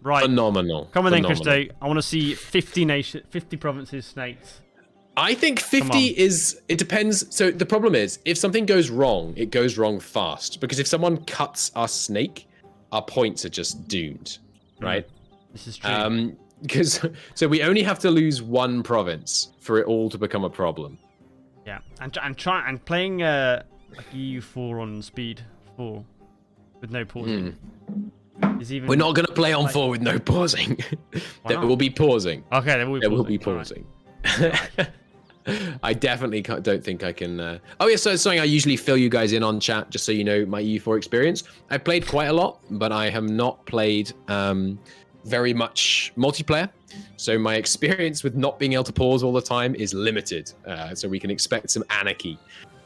Right. Phenomenal. Come on then, Christo. I want to see 50 provinces snaked. I think 50 is, it depends. So the problem is, if something goes wrong, it goes wrong fast. Because if someone cuts our snake, our points are just doomed, right? This is true. So we only have to lose one province for it all to become a problem. Yeah, and playing like EU4 on speed 4 with no pausing. Is even. We're not going to play on 4 with no pausing. There will be pausing. Okay, there will be pausing. I definitely don't think I can. Oh yeah, so it's something I usually fill you guys in on chat, just so you know my EU4 experience. I played quite a lot, but I have not played very much multiplayer. So my experience with not being able to pause all the time is limited. So we can expect some anarchy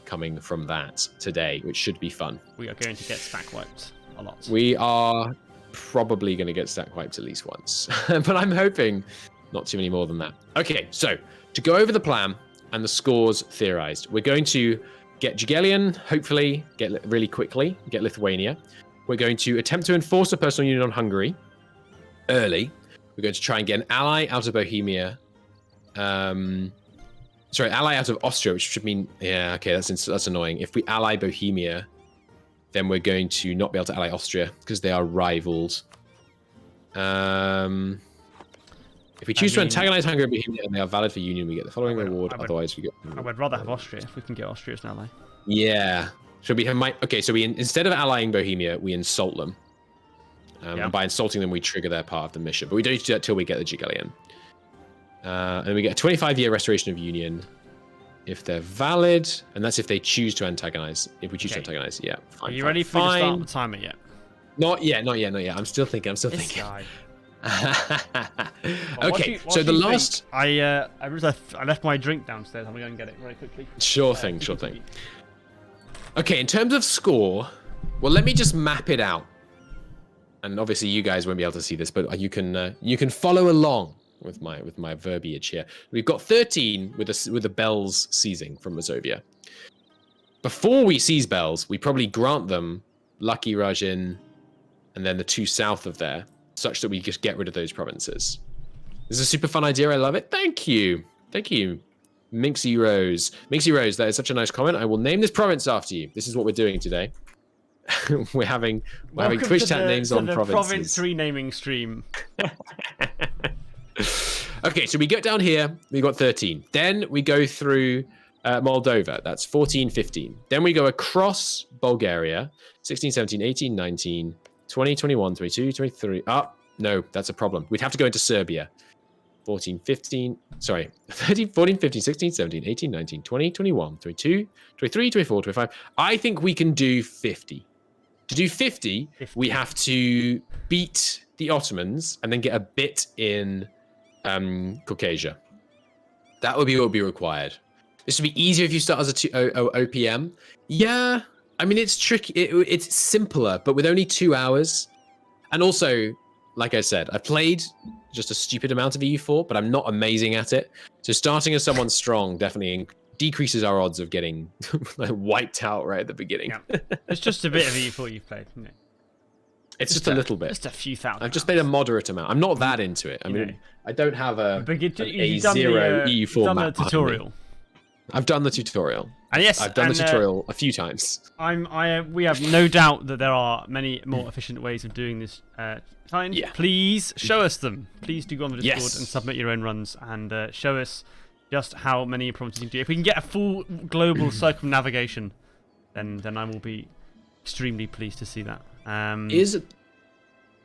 coming from that today, which should be fun. We are going to get stack wiped a lot. We are probably going to get stack wiped at least once, but I'm hoping not too many more than that. Okay, so to go over the plan and the scores theorized, we're going to get Jagiellon, hopefully get really quickly, get Lithuania. We're going to attempt to enforce a personal union on Hungary early. We're going to try and get an ally out of Bohemia. Ally out of Austria, which should mean, yeah, okay, that's annoying. If we ally Bohemia, then we're going to not be able to ally Austria because they are rivaled. If we choose to antagonize Hungary and Bohemia and they are valid for union, we get the following reward. Otherwise, we get. I would rather have Austria if we can get Austria as an ally. Yeah. So we have okay. So we instead of allying Bohemia, we insult them. And by insulting them, we trigger their part of the mission. But we don't need to do that till we get the Jagiellon. And we get a 25-year restoration of union if they're valid, and that's if they choose to antagonize. If we choose to antagonize, yeah. Fine, Are you ready for me to start the timer yet? Not yet. I'm still thinking. This guy. Okay, so the last... I left my drink downstairs. I'm going to go and get it very quickly. Sure thing. Okay, in terms of score, well, let me just map it out. And obviously you guys won't be able to see this, but you can follow along with my verbiage here. We've got 13 with the bells seizing from Mazovia. Before we seize bells, we probably grant them Lucky Rajin and then the 2 south of there, such that we just get rid of those provinces. This is a super fun idea. I love it. Thank you. Minxie Rose, that is such a nice comment. I will name this province after you. This is what we're doing today. we're having Twitch chat names on provinces. Province renaming stream. Okay, so we get down here, we got 13. Then we go through Moldova, that's 14, 15. Then we go across Bulgaria, 16, 17, 18, 19, 20, 21, 22, 23. No, that's a problem. We'd have to go into Serbia. 14, 15, sorry, 13, 14, 15, 16, 17, 18, 19, 20, 21, 22, 23, 24, 25. I think we can do 50. To do 50, we have to beat the Ottomans and then get a bit in Caucasia. That would be what would be required. This would be easier if you start as a OPM. Yeah, I mean, it's tricky. It's simpler, but with only 2 hours. And also, like I said, I played just a stupid amount of EU4, but I'm not amazing at it. So starting as someone strong definitely decreases our odds of getting wiped out right at the beginning. Yeah. It's just a bit of EU4 you've played, isn't it? It's just a little bit. Just a few thousand. I've just played a moderate amount. I'm not that into it. I mean, I don't have a zero EU4 map. You've done the tutorial. I've done the tutorial. And yes, I've done the tutorial a few times. We have no doubt that there are many more efficient ways of doing this challenge. Yeah. Please show us them. Please do go on the Discord and submit your own runs and show us just how many provinces you can do. If we can get a full global circumnavigation, then I will be extremely pleased to see that.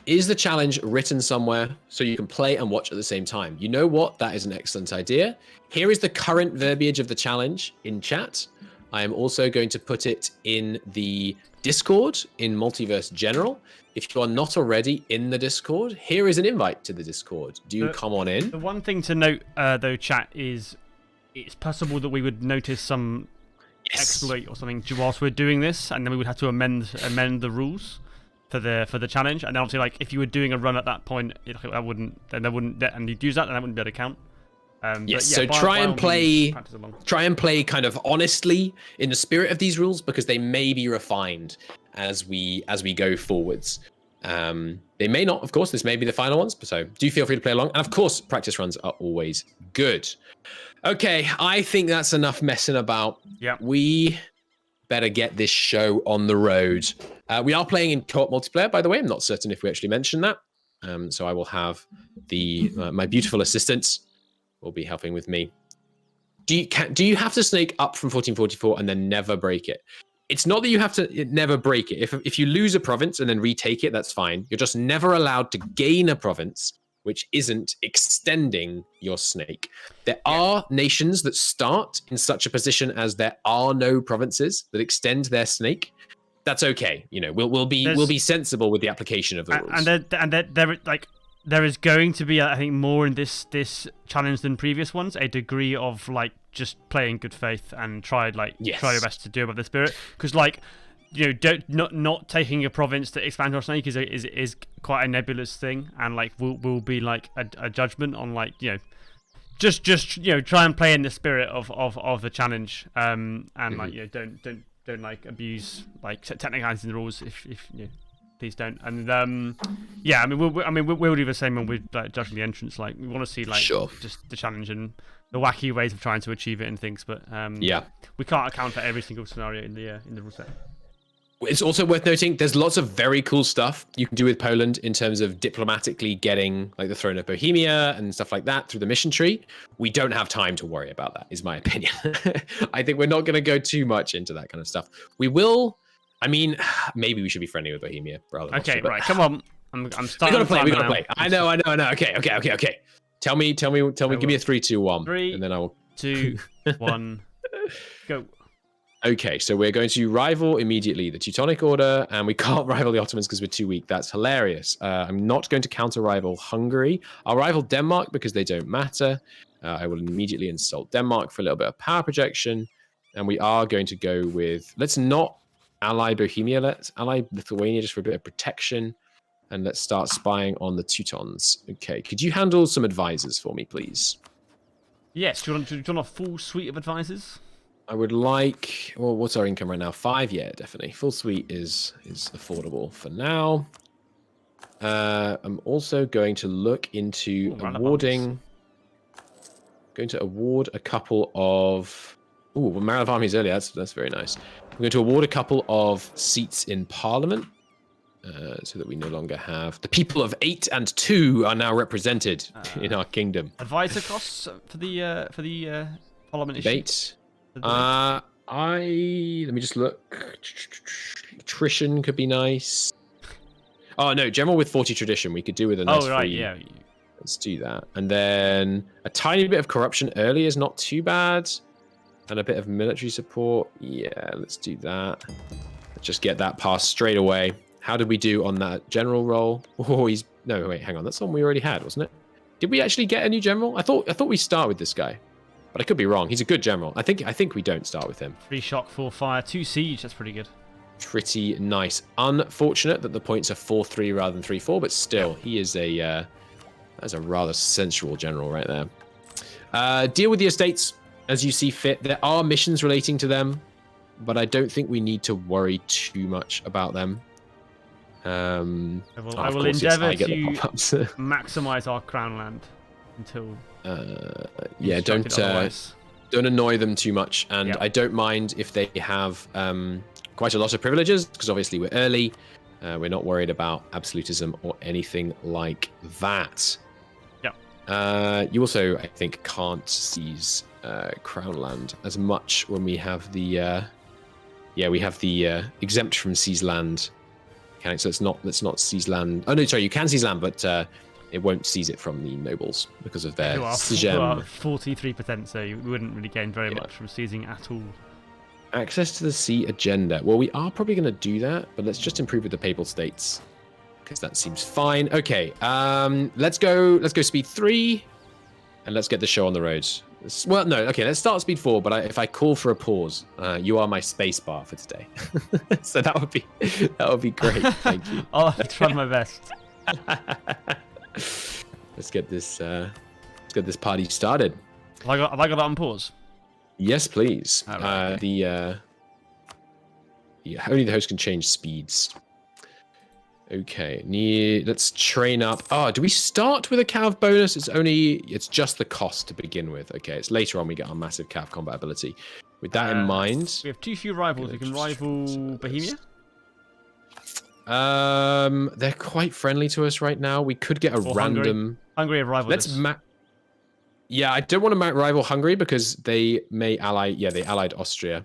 Is the challenge written somewhere so you can play and watch at the same time? You know what? That is an excellent idea. Here is the current verbiage of the challenge in chat. I am also going to put it in the Discord in Multiverse General. If you are not already in the Discord, here is an invite to the Discord. Do you come on in? The one thing to note, though, chat, is it's possible that we would notice some exploit or something whilst we're doing this, and then we would have to amend the rules for the challenge. And then obviously, like, if you were doing a run at that point, and you'd use that, then that wouldn't be able to count. So try and play kind of honestly in the spirit of these rules, because they may be refined as we go forwards. They may not, of course. This may be the final ones, so do feel free to play along. And of course, practice runs are always good. Okay, I think that's enough messing about. Yeah. We better get this show on the road. We are playing in co-op multiplayer, by the way. I'm not certain if we actually mentioned that. So I will have my beautiful assistants will be helping with me. Do you have to snake up from 1444 and then never break it? It's not that you have to never break it. If you lose a province and then retake it, that's fine. You're just never allowed to gain a province which isn't extending your snake. There are nations that start in such a position as there are no provinces that extend their snake. That's okay. You know, we'll be sensible with the application of the rules. And there is going to be, I think, more in this challenge than previous ones. A degree of like just playing good faith and try your best to do above the spirit. Because not taking a province to expand your snake is quite a nebulous thing, and like will be like a judgment on just try and play in the spirit of the challenge, and don't like abuse like technicalities in the rules if please don't. And we'll do the same when we're like, judging the entrance. Like we want to see just the challenge and the wacky ways of trying to achieve it and things, but we can't account for every single scenario in the rule set. It's also worth noting there's lots of very cool stuff you can do with Poland in terms of diplomatically getting like the throne of Bohemia and stuff like that through the mission tree. We don't have time to worry about that, is my opinion. I think we're not going to go too much into that kind of stuff. We will. I mean, maybe we should be friendly with Bohemia rather than Okay, right. Come on. I'm starting. We gotta play. I know. Okay. Tell me. Give me a 3, 2, 1. 3, and then I will. 2, 1, go. Okay, so we're going to rival immediately the Teutonic Order, and we can't rival the Ottomans because we're too weak. That's hilarious. I'm not going to counter-rival Hungary. I'll rival Denmark because they don't matter. I will immediately insult Denmark for a little bit of power projection, and we are going to go with... Let's not ally Bohemia. Let's ally Lithuania just for a bit of protection, and let's start spying on the Teutons. Okay, could you handle some advisors for me, please? Yes, do you want a full suite of advisors? I would like... Well, what's our income right now? 5? Yeah, definitely. Full suite is affordable for now. I'm also going to look into awarding... Going to award a couple of... Ooh, well, Maral of Armies earlier. That's very nice. I'm going to award a couple of seats in Parliament, so that we no longer have... The people of 8 and 2 are now represented in our kingdom. Advisor costs for the Parliament debate. Let me just look. Attrition could be nice. Oh no, general with 40 tradition. We could do with a nice. Oh right, free... yeah. Let's do that, and then a tiny bit of corruption early is not too bad, and a bit of military support. Yeah, let's do that. Let's just get that passed straight away. How did we do on that general roll? Oh, no, wait, hang on. That's one we already had, wasn't it? Did we actually get a new general? I thought we start with this guy. But I could be wrong. He's a good general. I think we don't start with him. 3 shock, 4 fire, 2 siege. That's pretty good. Pretty nice. Unfortunate that the points are 4-3 rather than 3-4, but still, he is that's a rather sensual general right there. Deal with the estates as you see fit. There are missions relating to them, but I don't think we need to worry too much about them. I will endeavour to maximize our crown land until... don't annoy them too much, and I don't mind if they have quite a lot of privileges, because obviously we're early. We're not worried about absolutism or anything like that. You also, I think, can't seize crown land as much when we have the exempt from seize land mechanic. So let's not seize land. Oh no, sorry, you can seize land, but it won't seize it from the nobles because of their Who are 43%, so you wouldn't really gain very much from seizing at all. Access to the sea agenda. Well, we are probably going to do that, but let's just improve with the Papal States, because that seems fine. Okay, let's go speed 3, and let's get the show on the road. Well, no, okay, let's start speed 4, but if I call for a pause, you are my space bar for today. So that would be great. Thank you. I'll try my best. Let's get this party started. Have I got that on pause? Yes, please. Right, only the host can change speeds. Okay, let's train up. Oh, do we start with a cav bonus? It's just the cost to begin with. Okay, it's later on we get our massive cav combat ability. With that in mind, we have too few rivals. We can rival Bohemia. They're quite friendly to us right now. We could get a random. Hungary have rivaled us. Yeah, I don't want to rival Hungary because they may ally. Yeah, they allied Austria.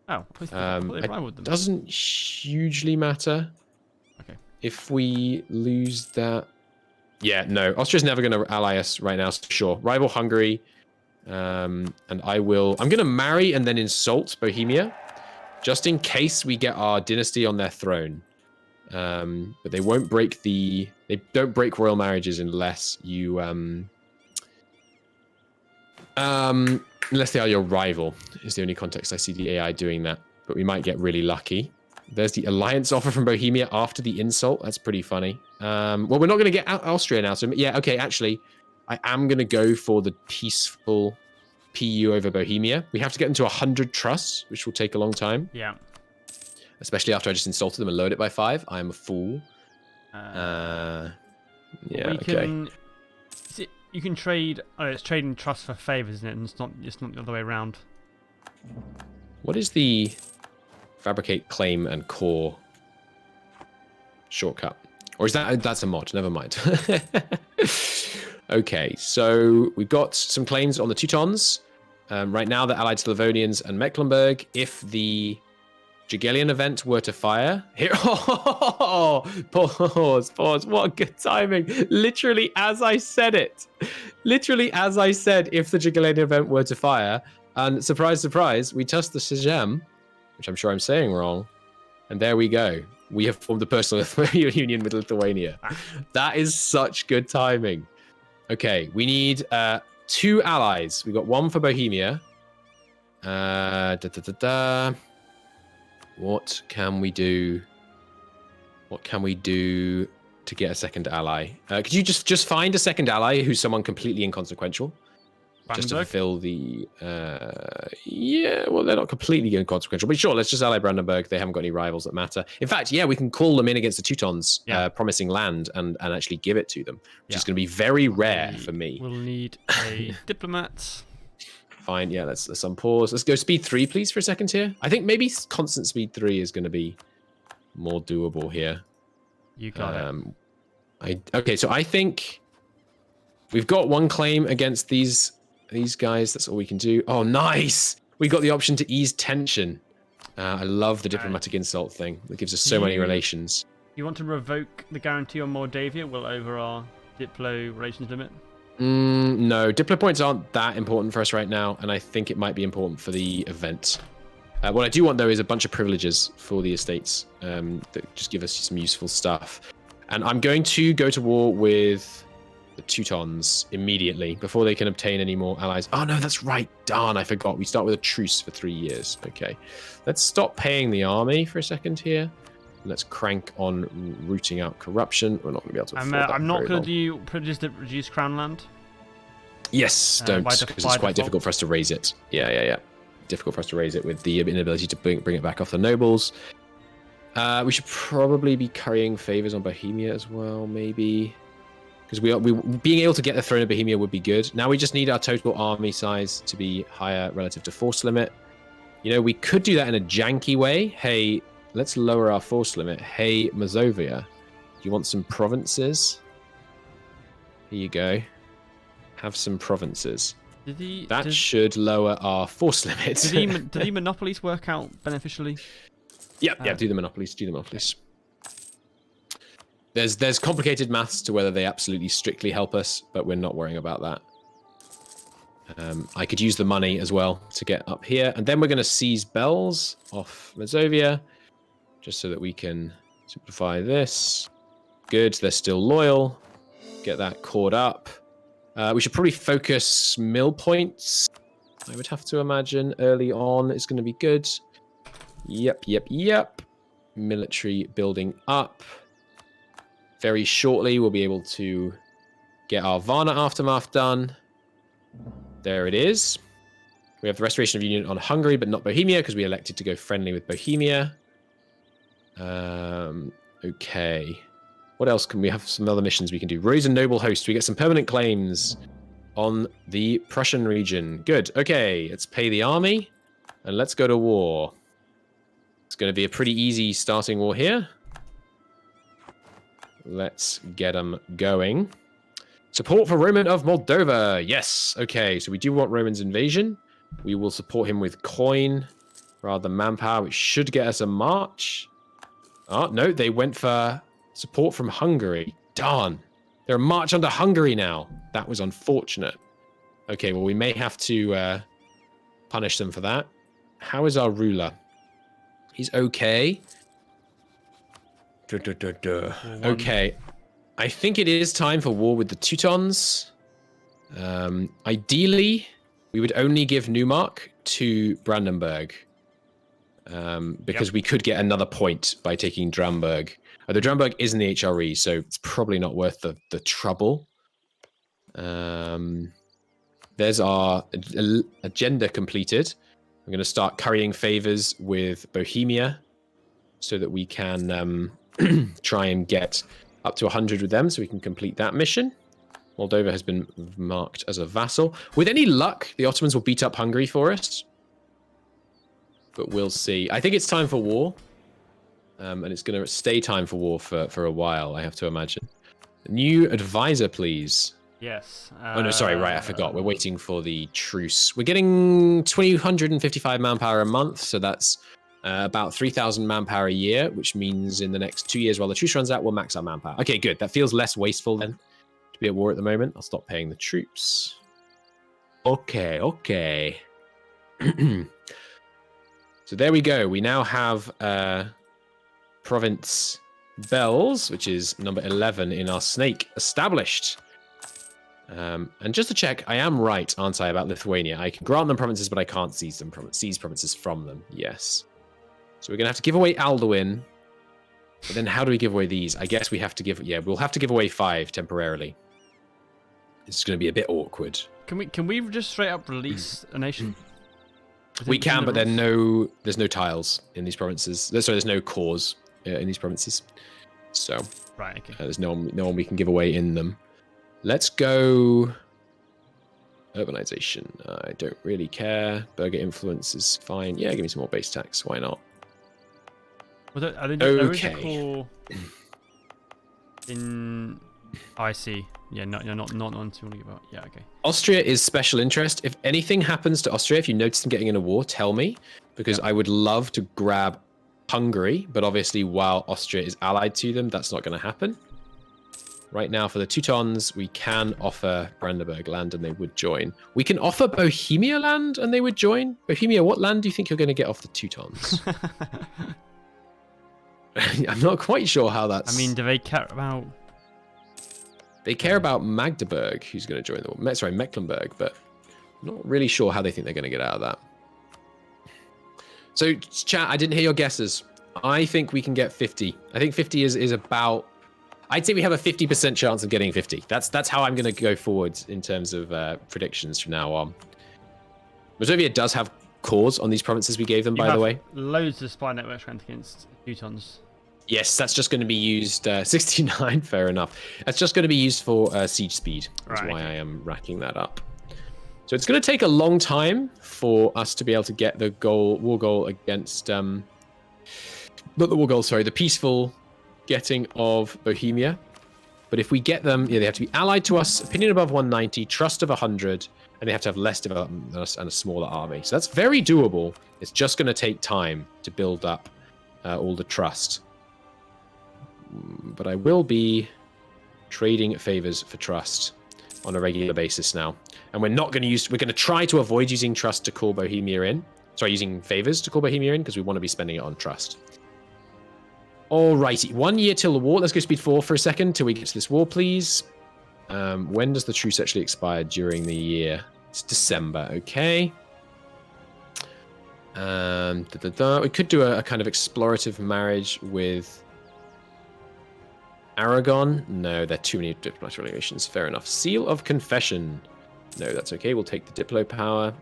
Oh, I thought they rivaled them. Doesn't hugely matter. Okay. If we lose that, yeah, no, Austria's never going to ally us right now. So sure, rival Hungary, and I'm going to marry and then insult Bohemia, just in case we get our dynasty on their throne. But they won't break they don't break royal marriages unless you unless they are your rival, is the only context I see the AI doing that. But we might get really lucky. There's the alliance offer from Bohemia after the insult. That's pretty funny. Well, we're not going to get Austria now. So yeah, okay, actually, I am going to go for the peaceful PU over Bohemia. We have to get into 100 trusts, which will take a long time. Yeah. Especially after I just insulted them and lowered it by 5. I am a fool. Yeah, okay. You can trade. Oh, it's trading trust for favors, isn't it? And it's not the other way around. What is the fabricate, claim, and core shortcut? Or is that's a mod? Never mind. Okay, so we've got some claims on the Teutons. Right now, they're allied to the Livonians and Mecklenburg. If the Jagiellonian event were to fire, here, pause. What good timing! Literally as I said it, if the Jagiellonian event were to fire, and surprise, surprise, we test the Sejm, which I'm sure I'm saying wrong, and there we go. We have formed a personal union with Lithuania. That is such good timing. Okay, we need 2 allies. We got 1 for Bohemia. What can we do? What can we do to get a second ally? Could you just find a second ally who's someone completely inconsequential? Just to fulfill the... yeah, well, they're not completely inconsequential. But sure, let's just ally Brandenburg. They haven't got any rivals that matter. In fact, yeah, we can call them in against the Teutons, promising land and actually give it to them, which is going to be very rare for me. We'll need a diplomat. Fine, yeah, let's unpause. Let's go speed 3, please, for a second here. I think maybe constant speed 3 is going to be more doable here. You got it. Okay, so I think we've got 1 claim against these guys. That's all we can do. Oh, nice! We got the option to ease tension. I love the diplomatic insult thing. It gives us so many relations. You want to revoke the guarantee on Moldavia? Well, over our Diplo relations limit? No, Diplo points aren't that important for us right now, and I think it might be important for the event. What I do want, though, is a bunch of privileges for the estates that just give us some useful stuff. And I'm going to go to war with the Teutons immediately before they can obtain any more allies. Oh, no, that's right. Darn, I forgot. We start with a truce for 3 years. Okay. Let's stop paying the army for a second here. Let's crank on rooting out corruption. We're not going to be able to afford that. I'm not going to do privileges that reduce crown land. Yes, don't, because it's quite difficult for us to raise it. Yeah. Difficult for us to raise it with the inability to bring it back off the nobles. We should probably be currying favors on Bohemia as well, maybe. Because we being able to get the throne of Bohemia would be good. Now we just need our total army size to be higher relative to force limit. You know, we could do that in a janky way. Hey, let's lower our force limit. Hey, Mazovia, do you want some provinces? Here you go. Have some provinces. Should lower our force limit. Do the monopolies work out beneficially? Yeah, do the monopolies. There's complicated maths to whether they absolutely strictly help us, but we're not worrying about that. I could use the money as well to get up here, and then we're going to seize bells off Mazovia, just so that we can simplify this. Good, they're still loyal. Get that caught up. We should probably focus mill points. I would have to imagine early on is going to be good. Yep. Military building up. Very shortly, we'll be able to get our Varna Aftermath done. There it is. We have the Restoration of Union on Hungary, but not Bohemia, because we elected to go friendly with Bohemia. Okay. What else can we have? Some other missions we can do. Raise a noble host. We get some permanent claims on the Prussian region. Good. Okay, let's pay the army and let's go to war. It's going to be a pretty easy starting war here. Let's get them going. Support for Roman of Moldova. Yes. Okay, so we do want Roman's invasion. We will support him with coin rather than manpower, which should get us a march. Oh, no, they went for support from Hungary. Darn. They're a march under Hungary now. That was unfortunate. Okay, well, we may have to punish them for that. How is our ruler? He's okay. Okay. I think it is time for war with the Teutons. Ideally, we would only give Neumark to Brandenburg. Because we could get another point by taking Dramberg. The Dramberg is in the HRE, so it's probably not worth the trouble. There's our agenda completed. I'm going to start currying favors with Bohemia so that we can try and get up to 100 with them so we can complete that mission. Moldova has been marked as a vassal. With any luck, the Ottomans will beat up Hungary for us. But we'll see. I think it's time for war. And it's going to stay time for war for a while, I have to imagine. New advisor, please. Yes. Oh, no, sorry, right, I forgot. We're waiting for the truce. We're getting 255 manpower a month, so that's about 3,000 manpower a year, which means in the next 2 years while the truce runs out, we'll max our manpower. Okay, good. That feels less wasteful then to be at war at the moment. I'll stop paying the troops. Okay. So there we go. We now have Province Bells, which is number 11 in our snake, established. And just to check, I am right, aren't I, about Lithuania? I can grant them provinces, but I can't seize provinces from them. Yes. So we're going to have to give away Alduin. But then how do we give away these? I guess we have to give... Yeah, we'll have to give away 5 temporarily. It's going to be a bit awkward. Can we just straight up release a nation? We can, but there's no tiles in these provinces. Sorry, there's no cores in these provinces. So right, okay. There's no one we can give away in them. Let's go urbanization. I don't really care. Burger influence is fine. Yeah, give me some more base tax. Why not? Well, there is a core in. Oh, I see. Yeah, not on too long about. Yeah, okay. Austria is special interest. If anything happens to Austria, if you notice them getting in a war, tell me, because I would love to grab Hungary, but obviously while Austria is allied to them, that's not going to happen. Right now, for the Teutons, we can offer Brandenburg land and they would join. We can offer Bohemia land and they would join. Bohemia, what land do you think you're going to get off the Teutons? I'm not quite sure how that's... I mean, do they care about... They care about Magdeburg, who's going to join the war. Sorry, Mecklenburg, but I'm not really sure how they think they're going to get out of that. So, chat, I didn't hear your guesses. I think we can get 50. I think 50 is about... I'd say we have a 50% chance of getting 50. That's how I'm going to go forward in terms of predictions from now on. Mazovia does have cores on these provinces we gave them, by the way. Loads of spy network strength against Teutons. Yes, that's just going to be used, 69, fair enough. That's just going to be used for siege speed. That's why I am racking that up. So it's going to take a long time for us to be able to get the war goal against, not the war goal, sorry, the peaceful getting of Bohemia. But if we get them, they have to be allied to us, opinion above 190, trust of 100, and they have to have less development than us and a smaller army. So that's very doable. It's just going to take time to build up all the trust. But I will be trading favors for trust on a regular basis now. And we're not going to we're going to try to avoid using trust to call Bohemia in. Sorry, using favors to call Bohemia in because we want to be spending it on trust. Alrighty, 1 year till the war. Let's go speed 4 for a second till we get to this war, please. When does the truce actually expire during the year? It's December, okay. We could do a kind of explorative marriage with Aragon. No, there are too many diplomatic relations. Fair enough. Seal of confession. No, that's okay. We'll take the Diplo power.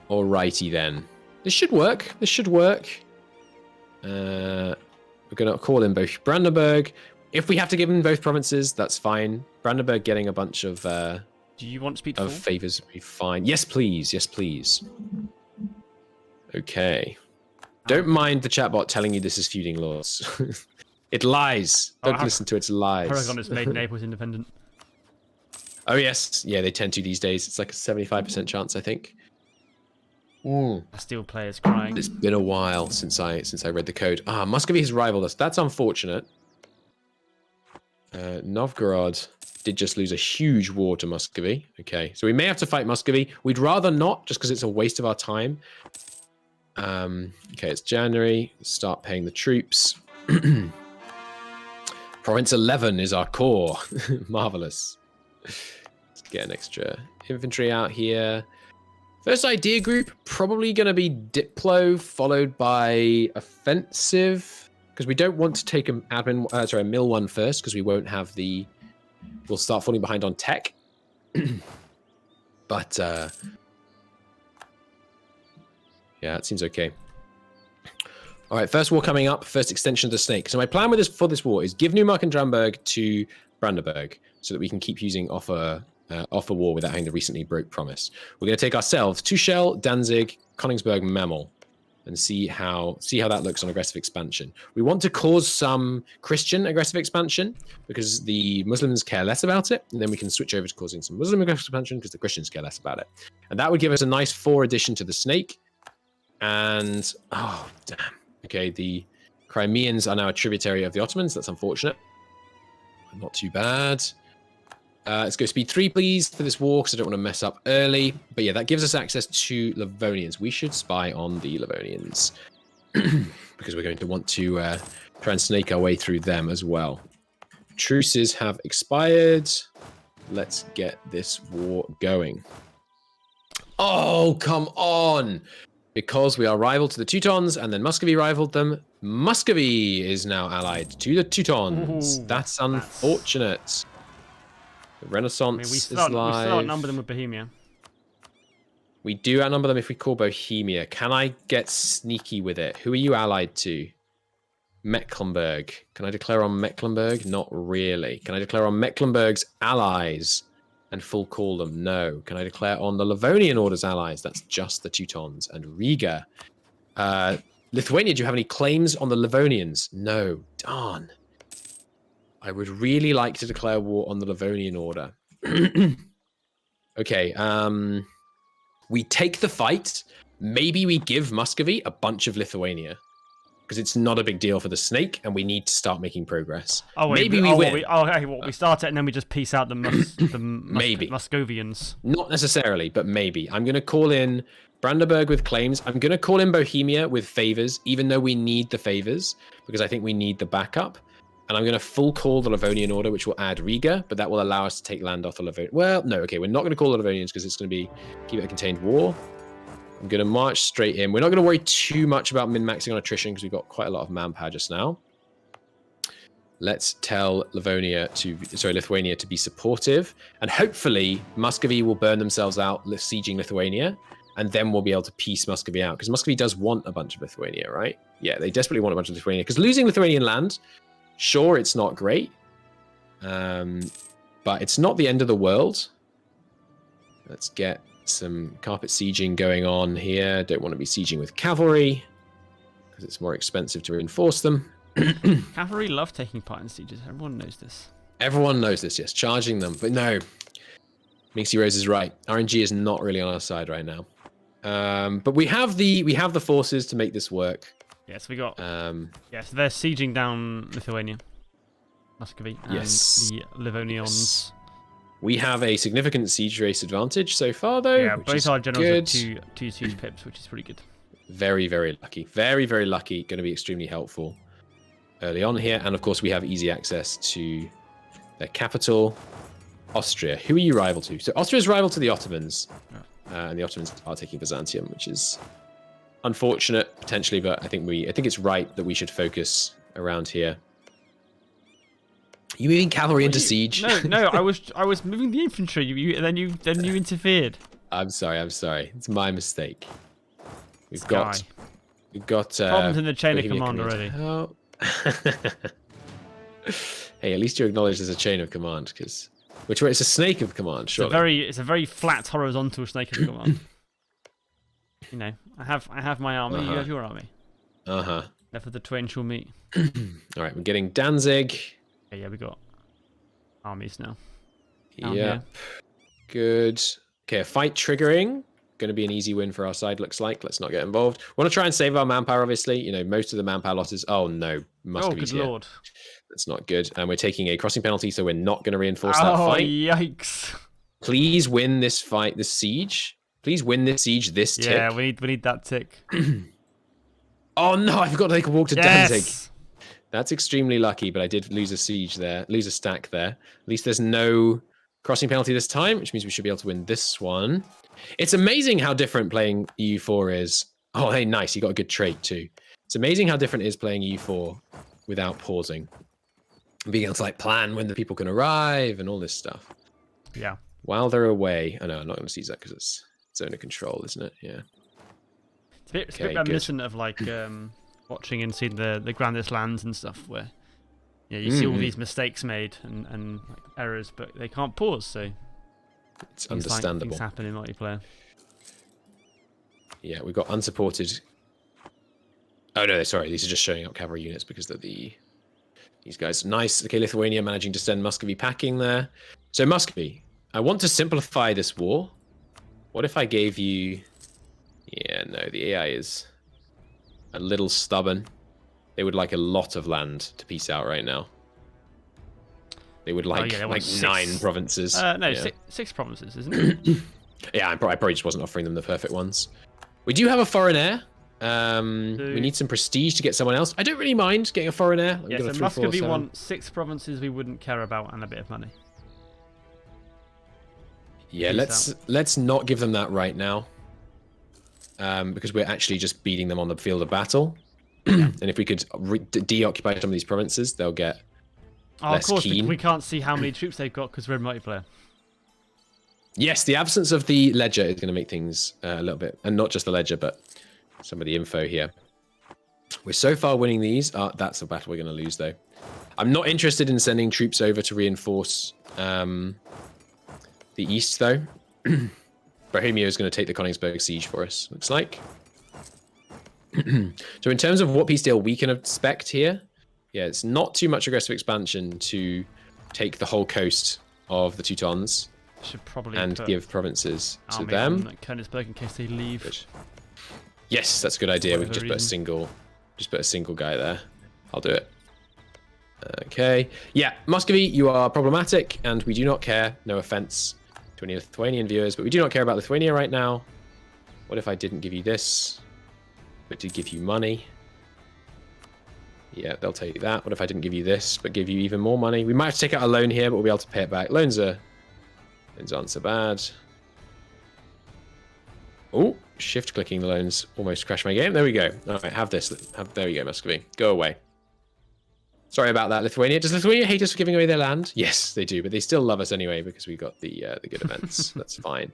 Alrighty then. This should work. We're We're going to call in both Brandenburg. If we have to give them both provinces, that's fine. Brandenburg getting a bunch of Do you want speed of favors would be fine. Yes, please. Yes, please. Okay. Don't mind the chatbot telling you this is feuding laws. It lies. Don't listen to its lies. Paragon has made Naples independent. Oh yes, yeah, they tend to these days. It's like a 75% chance, I think. Still players crying. It's been a while since I read the code. Muscovy has rivaled us. That's unfortunate. Novgorod did just lose a huge war to Muscovy. Okay, so we may have to fight Muscovy. We'd rather not, just because it's a waste of our time. Okay, it's January. Start paying the troops. Province 11 is our core. Marvelous. Let's get an extra infantry out here. First idea group, probably going to be Diplo, followed by offensive, because we don't want to take a mill one first, because we won't have the... We'll start falling behind on tech. But, yeah, it seems okay. All right, first war coming up, first extension of the snake. So my plan with for this war is give Neumark and Dramberg to Brandenburg so that we can keep using offer war without having the recently broke promise. We're going to take ourselves Tuchel, Danzig, Königsberg, Memel, and see how that looks on aggressive expansion. We want to cause some Christian aggressive expansion because the Muslims care less about it, and then we can switch over to causing some Muslim aggressive expansion because the Christians care less about it. And that would give us a nice 4 addition to the snake. And, oh, damn. Okay, the Crimeans are now a tributary of the Ottomans. That's unfortunate. Not too bad. Let's go speed 3, please, for this war, because I don't want to mess up early. But yeah, that gives us access to Livonians. We should spy on the Livonians, because we're going to want to try and snake our way through them as well. Truces have expired. Let's get this war going. Oh, come on! Because we are rival to the Teutons, and then Muscovy rivaled them. Muscovy is now allied to the Teutons. That's unfortunate. The Renaissance is live. We still outnumber them with Bohemia. We do outnumber them if we call Bohemia. Can I get sneaky with it? Who are you allied to? Mecklenburg. Can I declare on Mecklenburg? Not really. Can I declare on Mecklenburg's allies and full call them? No. Can I declare on the Livonian Order's allies? That's just the Teutons and Riga. Lithuania, do you have any claims on the Livonians? No. Darn. I would really like to declare war on the Livonian Order. Okay. We take the fight. Maybe we give Muscovy a bunch of Lithuania. Because it's not a big deal for the snake, and we need to start making progress. Oh, wait, maybe we win. We start it, and then we just piece out the Muscovians. Not necessarily, but maybe. I'm going to call in Brandenburg with claims. I'm going to call in Bohemia with favors, even though we need the favors, because I think we need the backup. And I'm going to full call the Livonian Order, which will add Riga, but that will allow us to take land off the Livonians. Well, no, okay, we're not going to call the Livonians because it's going to be keep it a contained war. I'm going to march straight in. We're not going to worry too much about min-maxing on attrition because we've got quite a lot of manpower just now. Let's tell Lithuania to be supportive. And hopefully Muscovy will burn themselves out sieging Lithuania. And then we'll be able to piece Muscovy out. Because Muscovy does want a bunch of Lithuania, right? Yeah, they desperately want a bunch of Lithuania. Because losing Lithuanian land, sure, it's not great. But it's not the end of the world. Let's get some carpet sieging going on here. Don't want to be sieging with cavalry because it's more expensive to reinforce them. Cavalry love taking part in sieges. Everyone knows this. Everyone knows this, yes. Charging them. But no, Minxie Rose is right. RNG is not really on our side right now. But we have the forces to make this work. Yes, we got. Yes, they're sieging down Lithuania, Muscovy, and the Livonians. Yes. We have a significant siege race advantage so far, though. Yeah, both our generals have two siege pips, which is pretty good. Very, very lucky. Very, very lucky. Going to be extremely helpful early on here. And of course, we have easy access to their capital, Austria. Who are you rival to? So Austria is rival to the Ottomans. And the Ottomans are taking Byzantium, which is unfortunate, potentially, but I think it's right that we should focus around here. You moving cavalry into siege? No, I was moving the infantry. Then you interfered. I'm sorry. It's my mistake. We've got problems in the chain of command already. Hey, at least you acknowledge there's a chain of command, because which way? It's a snake of command. Surely. It's a very flat horizontal snake of command. You know, I have my army. You have your army. Therefore, the twain shall meet. All right, we're getting Danzig. Yeah, we got armies now. Yeah. Good. Okay, a fight triggering. Going to be an easy win for our side, looks like. Let's not get involved. Want to try and save our manpower, obviously. You know, most of the manpower losses. Oh, no. Muscovy's good here. lord. That's not good. And we're taking a crossing penalty, so we're not going to reinforce that fight. Oh, yikes. Please win this fight, this siege. Please win this siege, this tick. Yeah, we need that tick. Oh, no, I forgot to take a walk to Danzig. That's extremely lucky, but I did lose a siege there, lose a stack there. At least there's no crossing penalty this time, which means we should be able to win this one. It's amazing how different playing EU4 is. Oh, hey, nice. You got a good trade too. It's amazing how different it is playing EU4 without pausing. Being able to like plan when the people can arrive and all this stuff. Yeah. While they're away. Oh, no, I'm not going to seize that because it's zone of control, isn't it? Yeah. It's a bit reminiscent of like watching and seeing the grandest lands and stuff where you see all these mistakes made and like, errors, but they can't pause, so it's understandable. Things happen in multiplayer. Yeah, we've got unsupported. Oh no, sorry, these are just showing up cavalry units because they're these guys. Nice. Okay, Lithuania managing to send Muscovy packing there. So Muscovy, I want to simplify this war. What if I gave you? Yeah, no, the AI is a little stubborn. They would like a lot of land to piece out right now. They would like like 9 provinces. No, yeah. six provinces, isn't it? Yeah, I probably just wasn't offering them the perfect ones. We do have a foreign heir. We need some prestige to get someone else. I don't really mind getting a foreign heir. Yeah, so Muscovy want 6 provinces we wouldn't care about and a bit of money. Yeah, let's not give them that right now. Because we're actually just beating them on the field of battle. And if we could deoccupy some of these provinces, they'll get less of course, keen. We can't see how many troops they've got because we're in multiplayer. Yes, the absence of the ledger is going to make things a little bit, and not just the ledger, but some of the info here. We're so far winning these. That's a battle we're going to lose, though. I'm not interested in sending troops over to reinforce the east, though. Bohemia is going to take the Königsberg siege for us, looks like. So in terms of what peace deal we can expect here, yeah, it's not too much aggressive expansion to take the whole coast of the Teutons. Should probably give provinces to them. Königsberg in case they leave. Good. Yes, that's a good idea. We can just put a single guy there. I'll do it. Okay. Yeah, Muscovy, you are problematic, and we do not care. No offense to any Lithuanian viewers, but we do not care about Lithuania right now. What if I didn't give you this, but did give you money? Yeah, they'll take that. What if I didn't give you this, but give you even more money? We might have to take out a loan here, but we'll be able to pay it back. Loans aren't so bad. Oh, shift clicking the loans almost crashed my game. There we go. All right, have this. There we go, Muscovy. Go away. Sorry about that, Lithuania. Does Lithuania hate us for giving away their land? Yes, they do, but they still love us anyway because we got the good events. That's fine.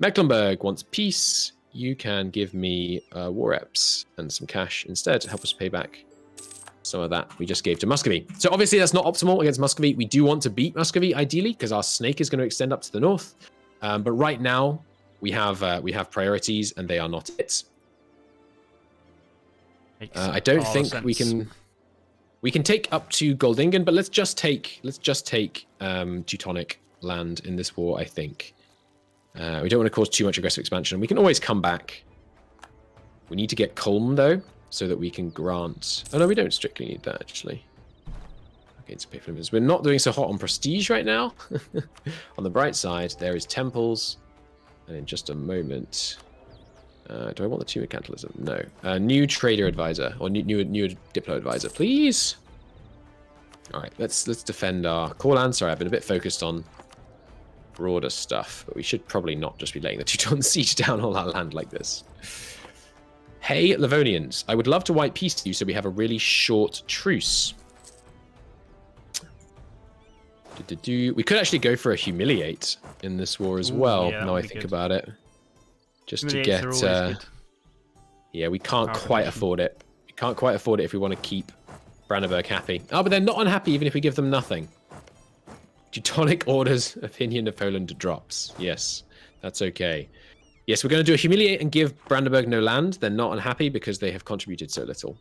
Mecklenburg wants peace. You can give me war reps and some cash instead to help us pay back some of that we just gave to Muscovy. So obviously that's not optimal against Muscovy. We do want to beat Muscovy ideally because our snake is going to extend up to the north. But right now we have priorities and they are not it. I don't think we can. We can take up to Goldingen, but let's just take Teutonic land in this war, I think. We don't want to cause too much aggressive expansion. We can always come back. We need to get Culm, though, so that we can grant... Oh, no, we don't strictly need that, actually. Okay, to pay for them. We're not doing so hot on prestige right now. On the bright side, there is temples. And in just a moment... do I want the 2 mercantilism? No. New trader advisor, or new diplo advisor, please. All right, let's defend our core land. Sorry, I've been a bit focused on broader stuff, but we should probably not just be letting the Teutons siege down all our land like this. Hey, Livonians, I would love to wipe peace to you so we have a really short truce. We could actually go for a humiliate in this war as well. Yeah, now I think about it. Just to get, yeah, we can't quite afford it. We can't quite afford it if we want to keep Brandenburg happy. Oh, but they're not unhappy even if we give them nothing. Teutonic Order's opinion of Poland drops. Yes, that's okay. Yes, we're going to do a humiliate and give Brandenburg no land. They're not unhappy because they have contributed so little.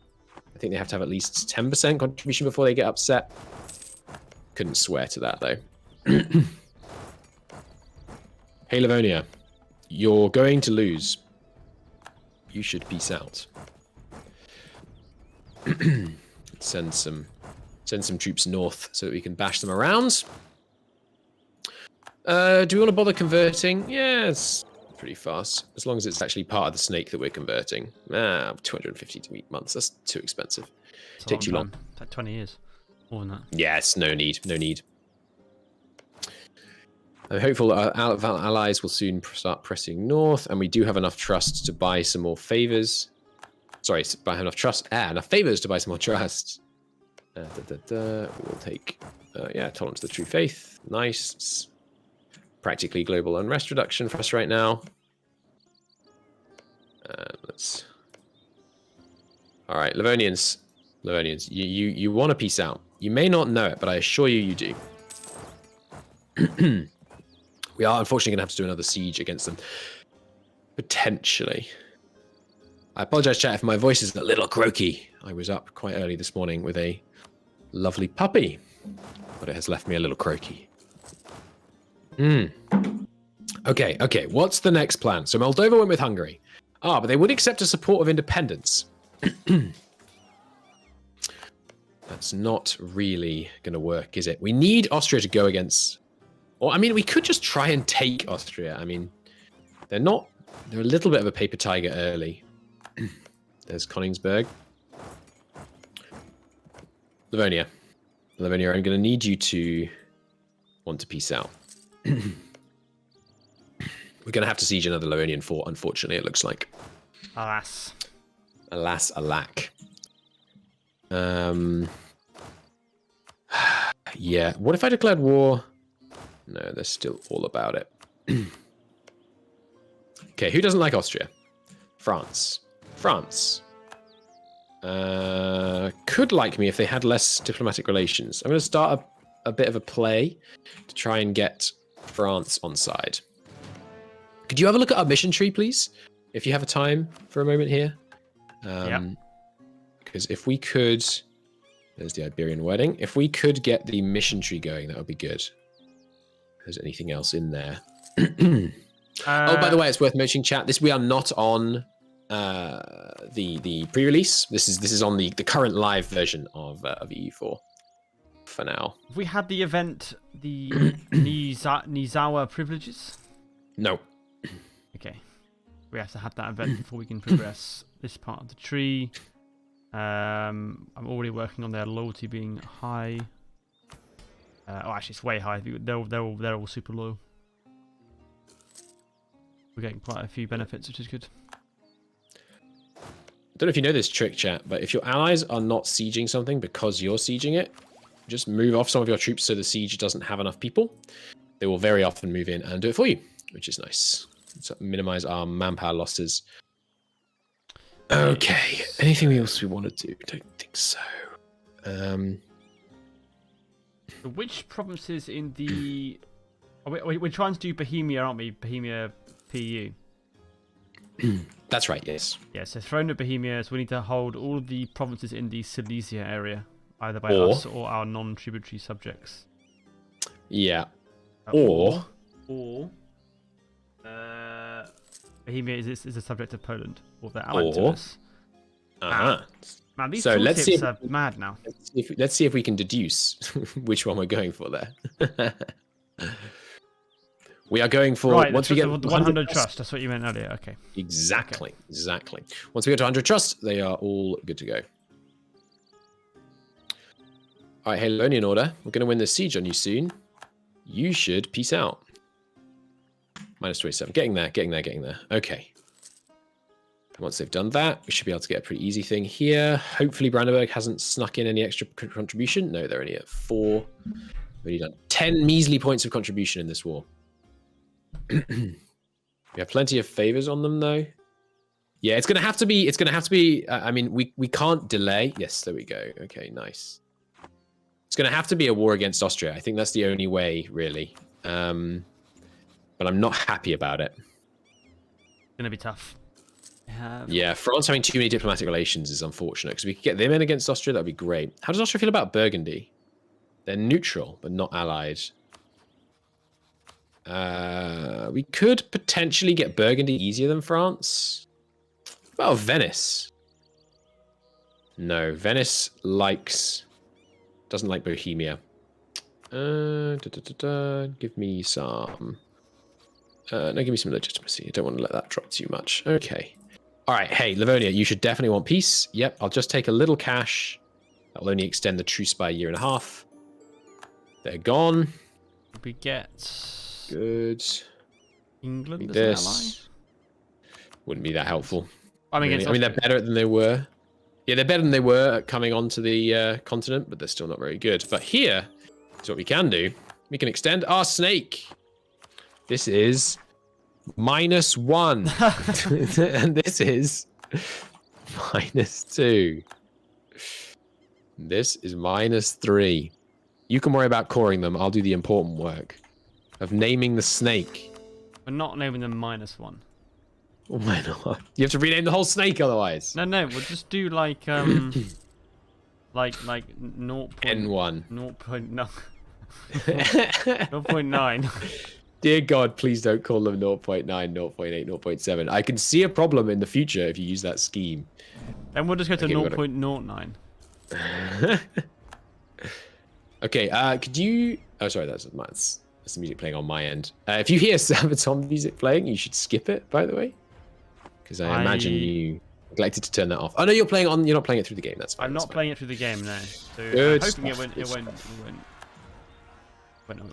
I think they have to have at least 10% contribution before they get upset. Couldn't swear to that, though. Hey, Livonia. You're going to lose. You should peace out. Send some troops north so that we can bash them around. Do we want to bother converting? Yeah, it's pretty fast. As long as it's actually part of the snake that we're converting. 250 months. That's too expensive. Take too long. It's like 20 years. More than that. Yes, no need. No need. I'm hopeful that our allies will soon start pressing north, and we do have enough trust to buy some more favors. Sorry, buy enough trust. Enough favors to buy some more trust. We'll take, tolerance to the true faith. Nice. Practically global unrest reduction for us right now. All right, Livonians, you want to peace out. You may not know it, but I assure you, you do. We are unfortunately going to have to do another siege against them. Potentially. I apologize, chat, if my voice is a little croaky. I was up quite early this morning with a lovely puppy, but it has left me a little croaky. Okay. What's the next plan? So Moldova went with Hungary. But they would accept a support of independence. That's not really going to work, is it? We need Austria to go against... Or, I mean, we could just try and take Austria. I mean, they're a little bit of a paper tiger early. There's Königsberg. Livonia, I'm going to need you to want to peace out. We're going to have to siege another Livonian fort, unfortunately, it looks like. Alas. Alas, alack. Yeah, what if I declared war? No, they're still all about it. Okay, who doesn't like Austria? France. Could like me if they had less diplomatic relations. I'm going to start a bit of a play to try and get France on side. Could you have a look at our mission tree, please? If you have a time for a moment here. Because if we could... There's the Iberian wedding. If we could get the mission tree going, that would be good. If there's anything else in there. Oh, by the way, it's worth mentioning, chat. We are not on the pre-release. This is on the current live version of EU4 for now. Have we had the event, the Nizawa privileges? No. Okay. We have to have that event before we can progress this part of the tree. I'm already working on their loyalty being high. Actually, it's way high. They're all super loyal. We're getting quite a few benefits, which is good. I don't know if you know this trick, chat, but if your allies are not sieging something because you're sieging it, just move off some of your troops so the siege doesn't have enough people. They will very often move in and do it for you, which is nice. So minimize our manpower losses. Okay, anything else we want to do? I don't think so. Which provinces in the... We're trying to do Bohemia, aren't we? Bohemia PU. That's right, yes. Yeah, so throne of Bohemia, so we need to hold all of the provinces in the Silesia area, either by us or our non-tributary subjects. Yeah. Or Bohemia is a subject of Poland, or they're allied to us. Man, these tooltips are mad now. Let's see if we can deduce which one we're going for there. We are going for once we get 100 trust. That's what you meant earlier. Okay. Exactly. Once we get to 100 trust, they are all good to go. All right, Hellenian Order. We're going to win this siege on you soon. You should peace out. -27. Getting there. Okay. Once they've done that, we should be able to get a pretty easy thing here. Hopefully Brandenburg hasn't snuck in any extra contribution. No, they're only at 4. We've only done 10 measly points of contribution in this war. We have plenty of favors on them, though. Yeah, it's gonna have to be. It's gonna have to be. I mean, we can't delay. Yes, there we go. Okay, nice. It's gonna have to be a war against Austria. I think that's the only way, really. But I'm not happy about it. It's gonna be tough. Yeah, France having too many diplomatic relations is unfortunate because we could get them in against Austria. That'd be great. How does Austria feel about Burgundy? They're neutral, but not allied. We could potentially get Burgundy easier than France. What about Venice? No, Venice doesn't like Bohemia. Give me some. No, give me some legitimacy. I don't want to let that drop too much. Okay. All right. Hey, Livonia, you should definitely want peace. Yep. I'll just take a little cash. That'll only extend the truce by a year and a half. They're gone. We get good. England as an ally. Wouldn't be that helpful. I mean, really. I mean, they're better than they were. Yeah, they're better than they were coming onto the continent, but they're still not very good. But here is what we can do. We can extend our snake. This is -1. And this is -2. This is -3. You can worry about coring them. I'll do the important work of naming the snake. We're not naming them -1. Why not? You have to rename the whole snake otherwise. No, we'll just do like like 0. N1. 0.9. 0.9. Dear God, please don't call them 0.9, 0.8, 0.7. I can see a problem in the future if you use that scheme. Then we'll just go to 0.09. Okay, could you... Oh, sorry, that's the music playing on my end. If you hear Sabaton music playing, you should skip it, by the way. Because I imagine you neglected to turn that off. Oh, no, you're not playing it through the game. That's fine. I'm not playing it through the game, no. So good I'm hoping stuff, it won't.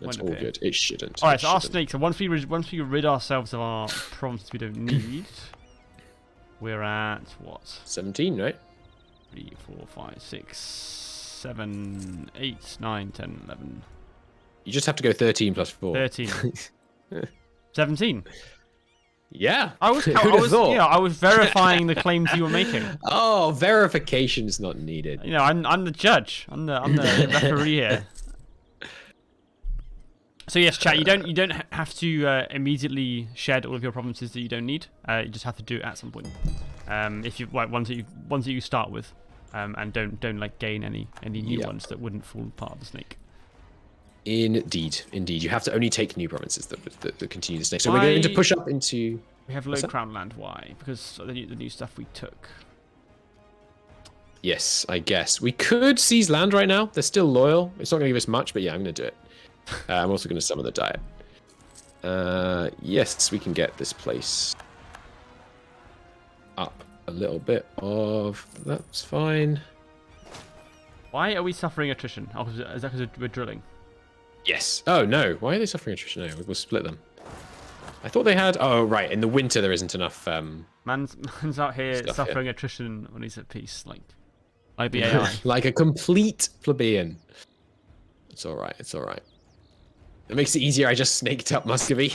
That's all good. It shouldn't. Alright, so our snakes. So once we rid ourselves of our provinces we don't need, we're at what? 17, right? 3, 4, 5, 6, 7, 8, 9, 10, 11. You just have to go 13 plus 4. 13. 17. Yeah. I was verifying the claims you were making. Oh, verification is not needed. You know, I'm the judge. I'm the referee here. So yes, chat. You don't have to immediately shed all of your provinces that you don't need. You just have to do it at some point. If you ones that you start with, and don't like gain any new ones that wouldn't fall part of the snake. Indeed. You have to only take new provinces that continue the snake. So we're going to push up into. We have low crown land. Why? Because of the new stuff we took. Yes, I guess we could seize land right now. They're still loyal. It's not going to give us much, but yeah, I'm going to do it. I'm also going to summon the diet. Yes, we can get this place up a little bit of. That's fine. Why are we suffering attrition? Oh, is that because we're drilling? Yes. Oh no. Why are they suffering attrition? No, we'll split them. I thought they had. Oh right. In the winter there isn't enough. Man's out here suffering attrition when he's at peace, like IBAI. Like a complete plebeian. It's all right. It's all right. It makes it easier. I just snaked up Muscovy.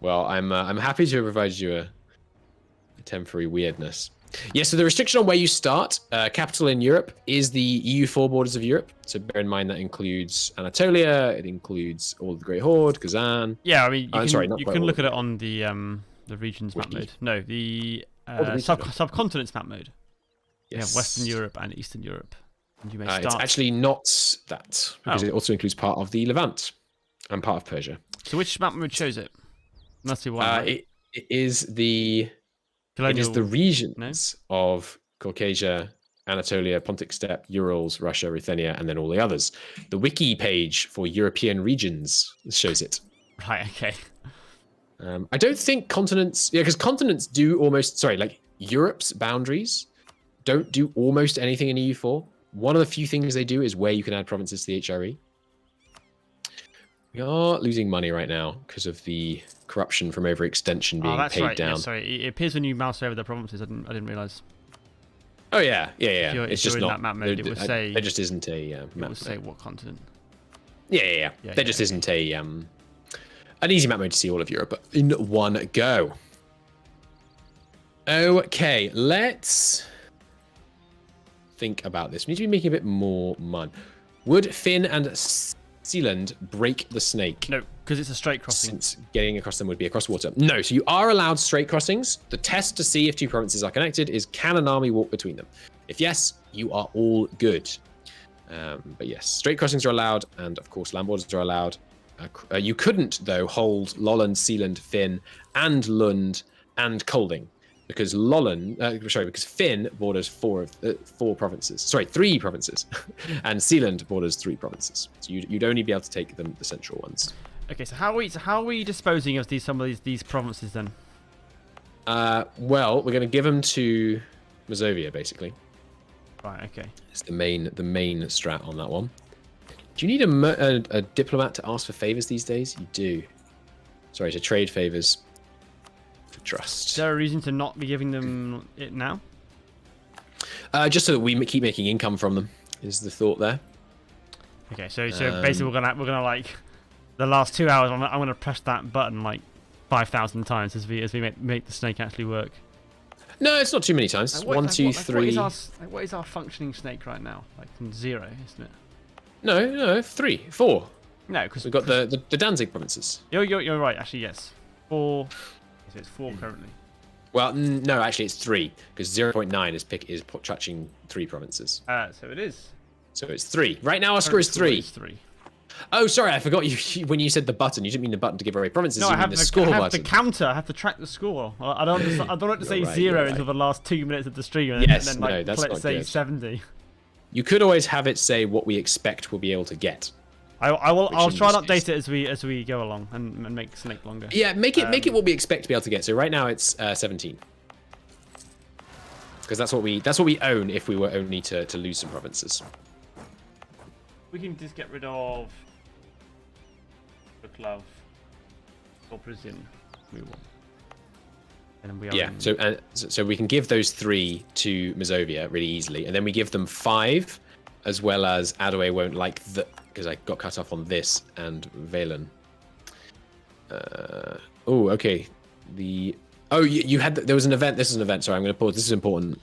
Well, I'm happy to provide you a temporary weirdness. Yeah, so the restriction on where you start, capital in Europe, is the EU4 borders of Europe. So bear in mind that includes Anatolia, it includes all of the Great Horde, Kazan. Yeah, I mean, you can look at it on the regions map mode. No, the subcontinents map mode. Yes. You have Western Europe and Eastern Europe. And you may start... It's actually not that, because it also includes part of the Levant and part of Persia. So which map mode shows it? Must be one. Right? It is the... It is the regions of Caucasia, Anatolia, Pontic Steppe, Urals, Russia, Ruthenia, and then all the others. The wiki page for European regions shows it. Right, okay. I don't think continents... Yeah, because continents do almost... Sorry, like Europe's boundaries don't do almost anything in EU4. One of the few things they do is where you can add provinces to the HRE. We are losing money right now because of the corruption from overextension being paid down. Yeah, sorry, it appears when you mouse over the provinces. I didn't realize. Oh yeah. It's just not that map mode. It would say there just isn't a map. It would say what continent. Yeah. There just isn't a an easy map mode to see all of Europe in one go. Okay, let's think about this. We need to be making a bit more money. Would Finn and Sealand break the snake? No, because it's a straight crossing. Since getting across them would be across water. No, so you are allowed straight crossings. The test to see if two provinces are connected is, can an army walk between them? If yes, you are all good. But yes, straight crossings are allowed, and of course land borders are allowed. You couldn't, though, hold Lolland, Sealand, Finn, and Lund, and Kolding. Because because Finn borders four provinces. Sorry, 3 provinces, and Sealand borders 3 provinces. So you'd only be able to take the central ones. Okay, so how are we disposing of some of these provinces then? Well, we're going to give them to Mazovia, basically. Right. Okay. It's the main strat on that one. Do you need a diplomat to ask for favors these days? You do. Sorry, to trade favors. Trust. Is there a reason to not be giving them it now? Just so that we keep making income from them is the thought there. Okay, so basically we're gonna like the last 2 hours. I'm gonna press that button like 5,000 times as we make the snake actually work. No, it's not too many times. Like, 1, 2, 3. What is our functioning snake right now? Like 0, isn't it? No, 3, 4. No, because we've got the Danzig provinces. You're right. Actually, yes. 4. So it's 4 currently. Well, no, actually it's 3 because 0.9 is touching 3 provinces. So it is. So it's 3. Right now our score is 3. Oh, sorry, I forgot you when you said the button. You didn't mean the button to give away provinces. No, you I have mean the score I have button. the counter. I have to track the score. I don't want to say right, 0 right. until the last 2 minutes of the stream, and then like that's let's not say good. 70. You could always have it say what we expect we'll be able to get. I'll try and update it as we go along and make snake longer. Yeah, make it what we expect to be able to get. So right now it's 17. Because that's what we own if we were only to lose some provinces. We can just get rid of Buklav or Brazil. We want. And we yeah, so we can give those 3 to Mazovia really easily, and then we give them 5, as well as Adaway won't like the, because I got cut off on this, and Valen. Oh, okay. You had there was an event. This is an event. Sorry, I'm going to pause. This is important.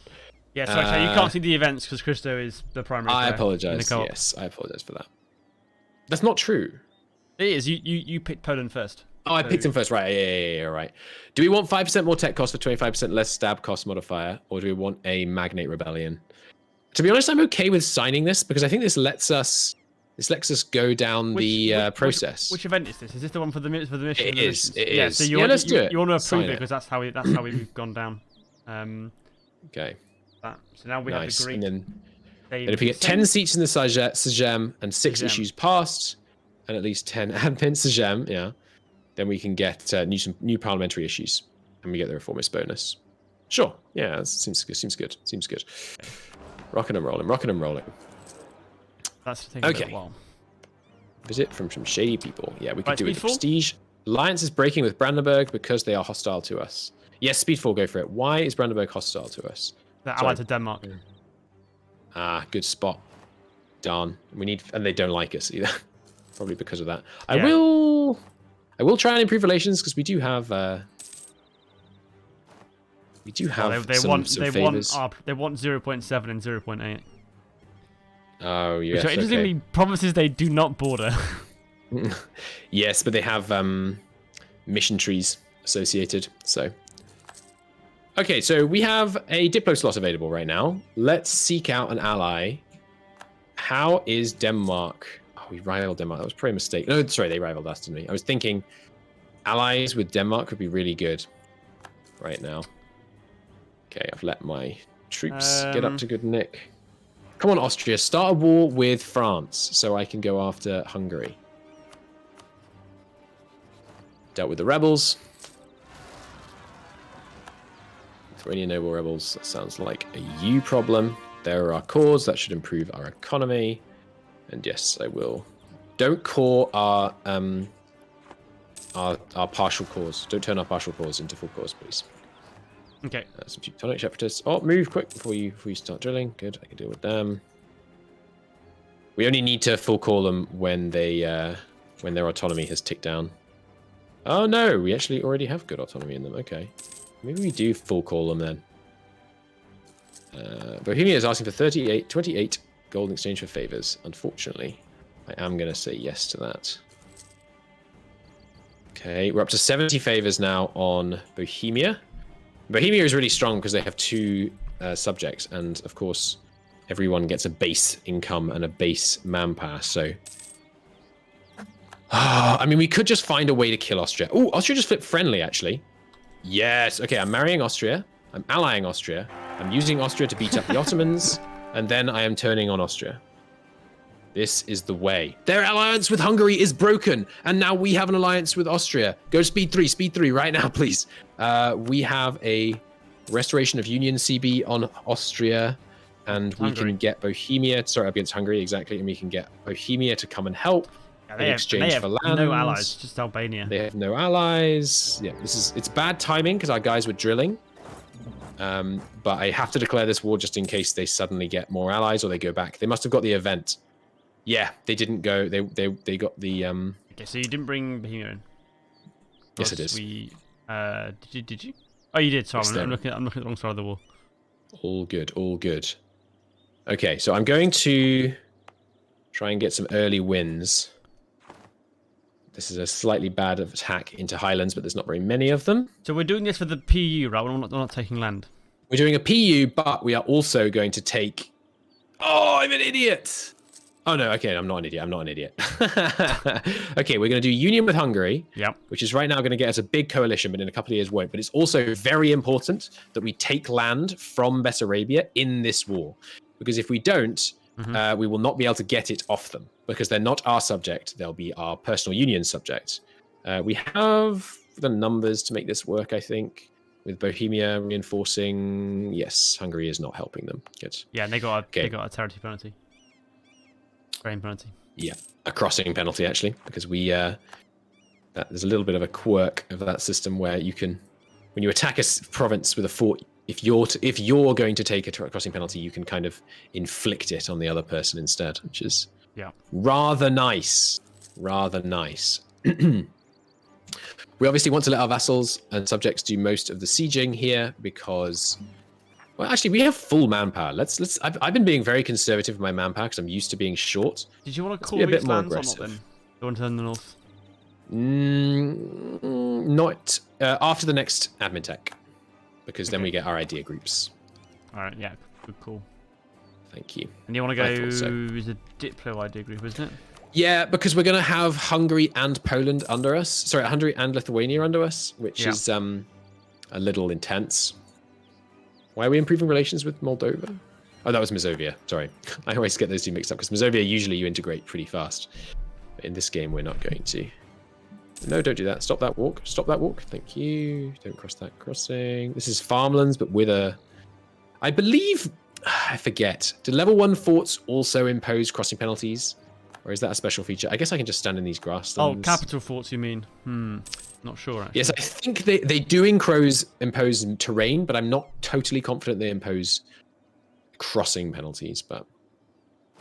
Yeah, sorry, you can't see the events because Christo is the primary. I apologize. Yes, I apologize for that. That's not true. It is. You picked Poland first. Oh, I picked him first, right? Yeah, right. Do we want 5% more tech cost for 25% less stab cost modifier, or do we want a Magnate Rebellion? To be honest, I'm okay with signing this because I think this lets us go down the process. Which event is this? Is this the one for the mission? It is. Yeah, so you let's do it. You want to approve it because that's how we've gone down. Okay. So now we have the Greek. And then if we get 10 seats in the Sejm and 6 issues passed, and at least 10 admin Sejm, yeah, then we can get new parliamentary issues, and we get the reformist bonus. Sure. Yeah, seems good. Rocking and rolling. That's taking a little while. Visit from some shady people. Yeah, we could do it. Speedfall? Prestige. Alliance is breaking with Brandenburg because they are hostile to us. Yes, Speedfall, go for it. Why is Brandenburg hostile to us? They're allied to Denmark. Ah, good spot. Darn. And they don't like us either. Probably because of that. Yeah. I will try and improve relations because we do have they some want favors. they want 0.7 and 0.8. Oh yes. Which are interestingly provinces they do not border. Yes, but they have mission trees associated. So okay, so we have a Diplo slot available right now. Let's seek out an ally. How is Denmark? Oh, we rivaled Denmark. That was probably a mistake. No, sorry, they rivaled us, didn't we? I was thinking allies with Denmark would be really good right now. Okay, I've let my troops get up to good nick. Come on, Austria, start a war with France so I can go after Hungary. Dealt with the rebels. Lithuanian noble rebels. That sounds like a you problem. There are our cores. That should improve our economy. And yes, I will. Don't core our partial cores. Don't turn our partial cores into full cores, please. Okay. Some Teutonic separatists. Oh, move quick before you start drilling. Good, I can deal with them. We only need to full call them when their autonomy has ticked down. Oh no, we actually already have good autonomy in them. Okay. Maybe we do full call them then. Bohemia is asking for 28 gold in exchange for favors. Unfortunately, I am going to say yes to that. Okay, we're up to 70 favors now on Bohemia. Bohemia is really strong because they have 2 subjects, and of course, everyone gets a base income and a base manpower. So, I mean, we could just find a way to kill Austria. Oh, Austria just flipped friendly, actually. Yes. Okay, I'm marrying Austria. I'm allying Austria. I'm using Austria to beat up the Ottomans, and then I am turning on Austria. This is the way. Their alliance with Hungary is broken, and now we have an alliance with Austria. Go speed 3 right now, please. We have a restoration of Union CB on Austria, and we can get Bohemia, sorry, against Hungary, exactly, and we can get Bohemia to come and help in exchange for land. No allies, just Albania. They have no allies. Yeah, it's bad timing because our guys were drilling. But I have to declare this war just in case they suddenly get more allies or they go back. They must have got the event. Yeah, they didn't go. They got the. Okay, so you didn't bring Bohemia in. Yes, it is. Did you? Oh, you did. Sorry, I'm looking at the wrong side of the wall. All good, all good. Okay, so I'm going to try and get some early wins. This is a slightly bad attack into Highlands, but there's not very many of them. So we're doing this for the PU, right? We're not taking land. We're doing a PU, but we are also going to take... Oh, I'm an idiot! Oh, no, okay, I'm not an idiot. I'm not an idiot. Okay, we're going to do union with Hungary, which is right now going to get us a big coalition, but in a couple of years won't. But it's also very important that we take land from Bessarabia in this war. Because if we don't, we will not be able to get it off them. Because they're not our subject, they'll be our personal union subject. We have the numbers to make this work, I think. With Bohemia reinforcing, yes, Hungary is not helping them. Good. Yeah, and they got a territory penalty. Grain penalty. Yeah, a crossing penalty actually, because we there's a little bit of a quirk of that system where you can, when you attack a province with a fort, if you're going to take a crossing penalty, you can kind of inflict it on the other person instead, which is rather nice. Rather nice. We obviously want to let our vassals and subjects do most of the sieging here because, well, actually, we have full manpower. I've been being very conservative with my manpower because I'm used to being short. Did you want to call these lands or not then? You want to turn the north? Not after the next admin tech, because then we get our idea groups. All right, yeah, good call. Thank you. And you want to go as a Diplo idea group, isn't it? Yeah, because we're going to have Hungary and Poland under us. Sorry, Hungary and Lithuania under us, which is a little intense. Why are we improving relations with Moldova? Oh, that was Mazovia. Sorry. I always get those two mixed up because Mazovia, usually you integrate pretty fast. But in this game, we're not going to. No, don't do that. Stop that walk. Stop that walk. Thank you. Don't cross that crossing. This is farmlands, but with a... I believe... I forget. Do level 1 forts also impose crossing penalties? Or is that a special feature? I guess I can just stand in these grasslands. Oh, capital forts, you mean? Not sure, actually. Yes, I think they do impose terrain, but I'm not totally confident they impose crossing penalties. But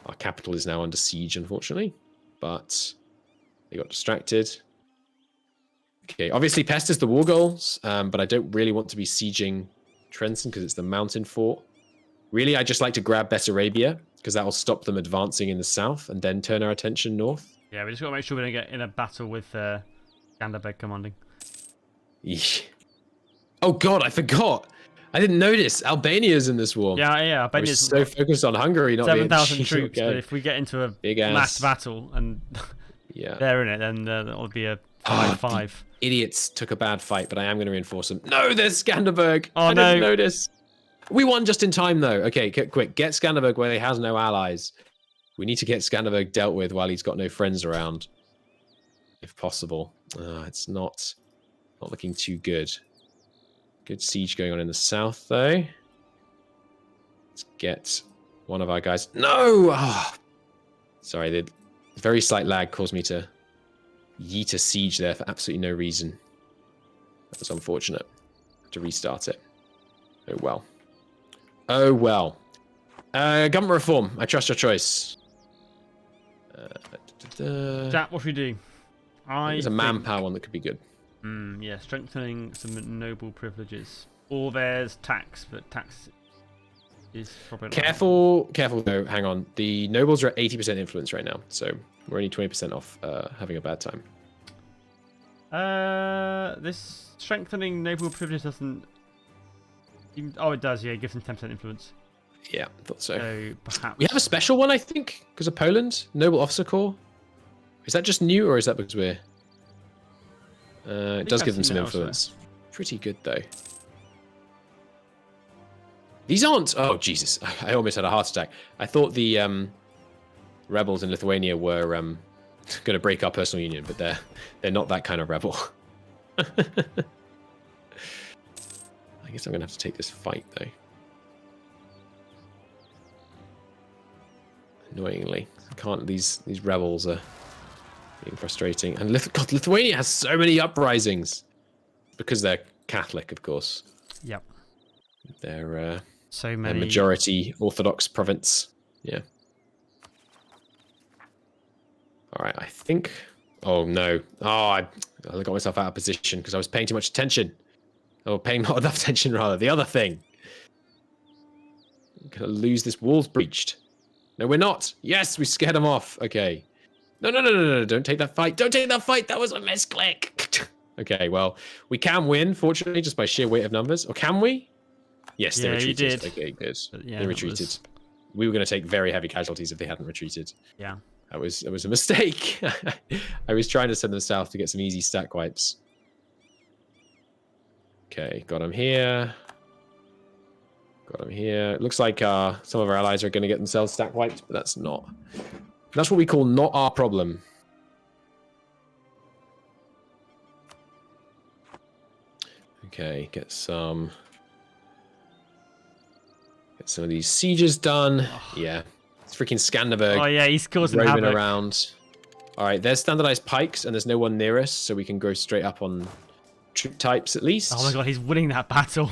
our capital is now under siege, unfortunately. But they got distracted. Okay, obviously Pest is the war goals, but I don't really want to be sieging Trenton because it's the mountain fort. Really, I just like to grab Bessarabia because that will stop them advancing in the south and then turn our attention north. Yeah, we just got to make sure we don't get in a battle with Skanderbeg commanding. Oh god, I forgot. I didn't notice. Albania's in this war. Yeah. Albania's so focused on Hungary, not 7,000 troops. But if we get into a mass battle and they're in it, then that'll be a 5-5. Idiots took a bad fight, but I am going to reinforce them. No, there's Skanderbeg. Oh, I didn't notice. We won just in time, though. Okay, quick. Get Skanderbeg where he has no allies. We need to get Skanderbeg dealt with while he's got no friends around. If possible. It's not looking too good. Good siege going on in the south, though. Let's get one of our guys. No! Oh, sorry, the very slight lag caused me to yeet a siege there for absolutely no reason. That was unfortunate. To restart it. Oh, well. Oh, well. Government reform. I trust your choice. Jack, what should we do? There's a manpower one that could be good. Yeah, strengthening some noble privileges. Or there's tax, but tax is probably not Careful though. Hang on. The nobles are at 80% influence right now, so we're only 20% off having a bad time. This strengthening noble privilege doesn't. Oh, it does. Yeah, it gives them 10% influence. Yeah, thought so. So perhaps We have a special one, I think, because of Poland. Noble Officer Corps. Is that just new, or is that because we're? It does give them some influence. Pretty good though. These aren't. Oh Jesus! I almost had a heart attack. I thought the rebels in Lithuania were going to break our personal union, but they're not that kind of rebel. I guess I'm going to have to take this fight though. Annoyingly, I can't. These rebels are being frustrating. And God, Lithuania has so many uprisings because they're Catholic, of course. Yep. They're so many. a majority Orthodox province. Yeah. All right, I think. Oh no! Oh, I got myself out of position because I was paying too much attention. Oh, paying not enough attention, rather. The other thing. I'm gonna lose. This wall's breached. No, we're not. Yes, we scared them off. Okay. No. Don't take that fight. Don't take that fight. That was a misclick. Okay, well, we can win, fortunately, just by sheer weight of numbers. Or can we? Yes, they retreated. You did. Okay, good. Yeah, they retreated. We were going to take very heavy casualties if they hadn't retreated. Yeah. That was a mistake. I was trying to send them south to get some easy stack wipes. Okay, got them here. Got them here. It looks like some of our allies are going to get themselves stack wiped, but that's not. That's what we call not our problem. Okay, get some of these sieges done. Yeah, it's freaking Skanderberg. Oh yeah, he's causing roaming havoc around. All right, there's standardized pikes, and there's no one near us, so we can go straight up on troop types at least. Oh my god, he's winning that battle.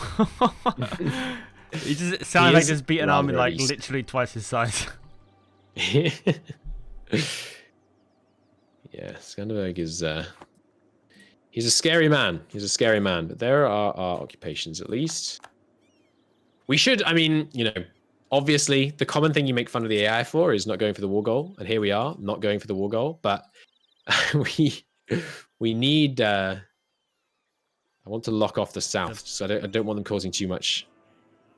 He just sounds like just beat an army like literally twice his size. Yeah, Skanderberg is he's a scary man. He's a scary man, but there are our occupations at least. We should, I mean, you know, obviously the common thing you make fun of the AI for is not going for the war goal, and here we are, not going for the war goal, but we need I want to lock off the south, so I don't want them causing too much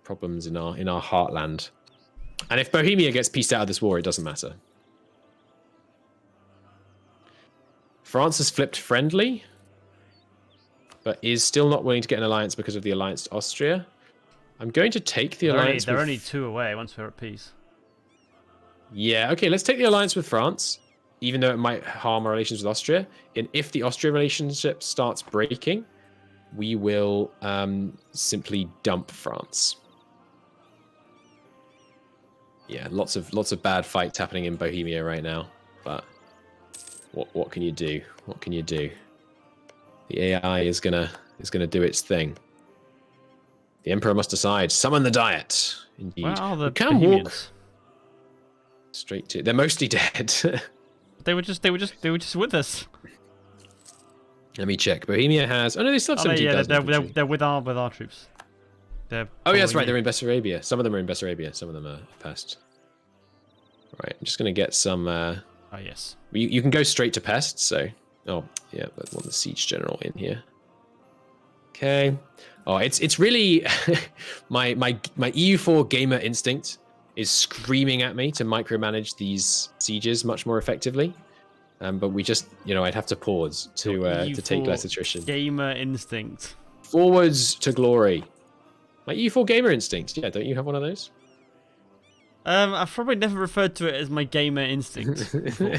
problems in our heartland. And if Bohemia gets pieced out of this war, it doesn't matter. France has flipped friendly, but is still not willing to get an alliance because of the alliance to Austria. I'm going to take the alliance. They're only 2 away once we're at peace. Yeah, okay, let's take the alliance with France, even though it might harm our relations with Austria. And if the Austria relationship starts breaking, we will simply dump France. Yeah, lots of bad fights happening in Bohemia right now, but what can you do? What can you do? The AI is gonna do its thing. The Emperor must decide. Summon the Diet. Indeed. Where are the we can Bohemians? walk straight to. They're mostly dead. They were just with us. Let me check. Bohemia has. Oh no, they still have 17,000. They're with our troops. They're oh yeah, that's right. They're in Bessarabia. Some of them are in Bessarabia. Some of them are pest. Right. I'm just gonna get some. Oh yes. You can go straight to pest. So. Oh yeah, but I want the siege general in here. Okay. Oh, it's really my EU4 gamer instinct is screaming at me to micromanage these sieges much more effectively. But we just, you know, I'd have to pause to take less attrition. Gamer instinct. Forwards to glory. My EU4 gamer instinct. Yeah, don't you have one of those? I've probably never referred to it as my gamer instinct before.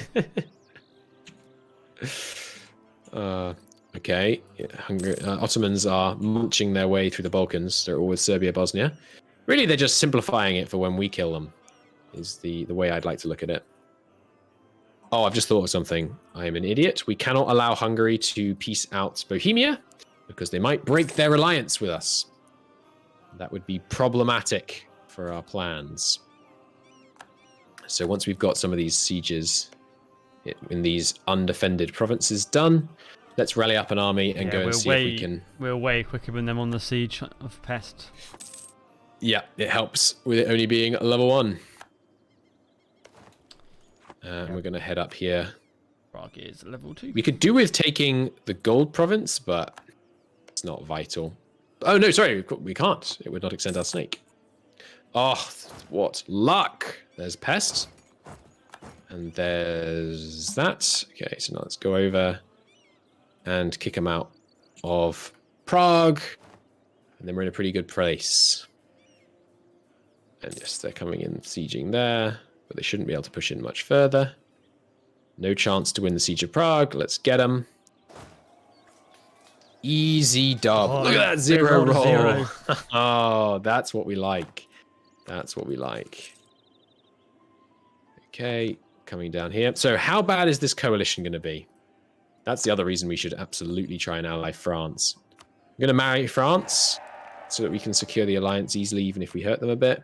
Okay. Hungary, Ottomans are munching their way through the Balkans. They're all with Serbia, Bosnia. Really, they're just simplifying it for when we kill them, is the way I'd like to look at it. Oh, I've just thought of something. I am an idiot. We cannot allow Hungary to peace out Bohemia because they might break their alliance with us. That would be problematic for our plans. So once we've got some of these sieges in these undefended provinces done, Let's rally up an army and go and see if we can. We're way quicker than them on the siege of Pest. Yeah, it helps with it only being level 1. We're going to head up here. Prague is level 2. We could do with taking the gold province, but it's not vital. Oh, no, sorry, we can't. It would not extend our snake. Oh, what luck. There's Pest. And there's that. Okay, so now let's go over and kick them out of Prague. And then we're in a pretty good place. And yes, they're coming in, sieging there. But they shouldn't be able to push in much further. No chance to win the Siege of Prague. Let's get them. Easy dub. Oh, look at that 0 roll. 0. Oh, that's what we like. That's what we like. Okay, coming down here. So how bad is this coalition going to be? That's the other reason we should absolutely try and ally France. I'm going to marry France so that we can secure the alliance easily, even if we hurt them a bit.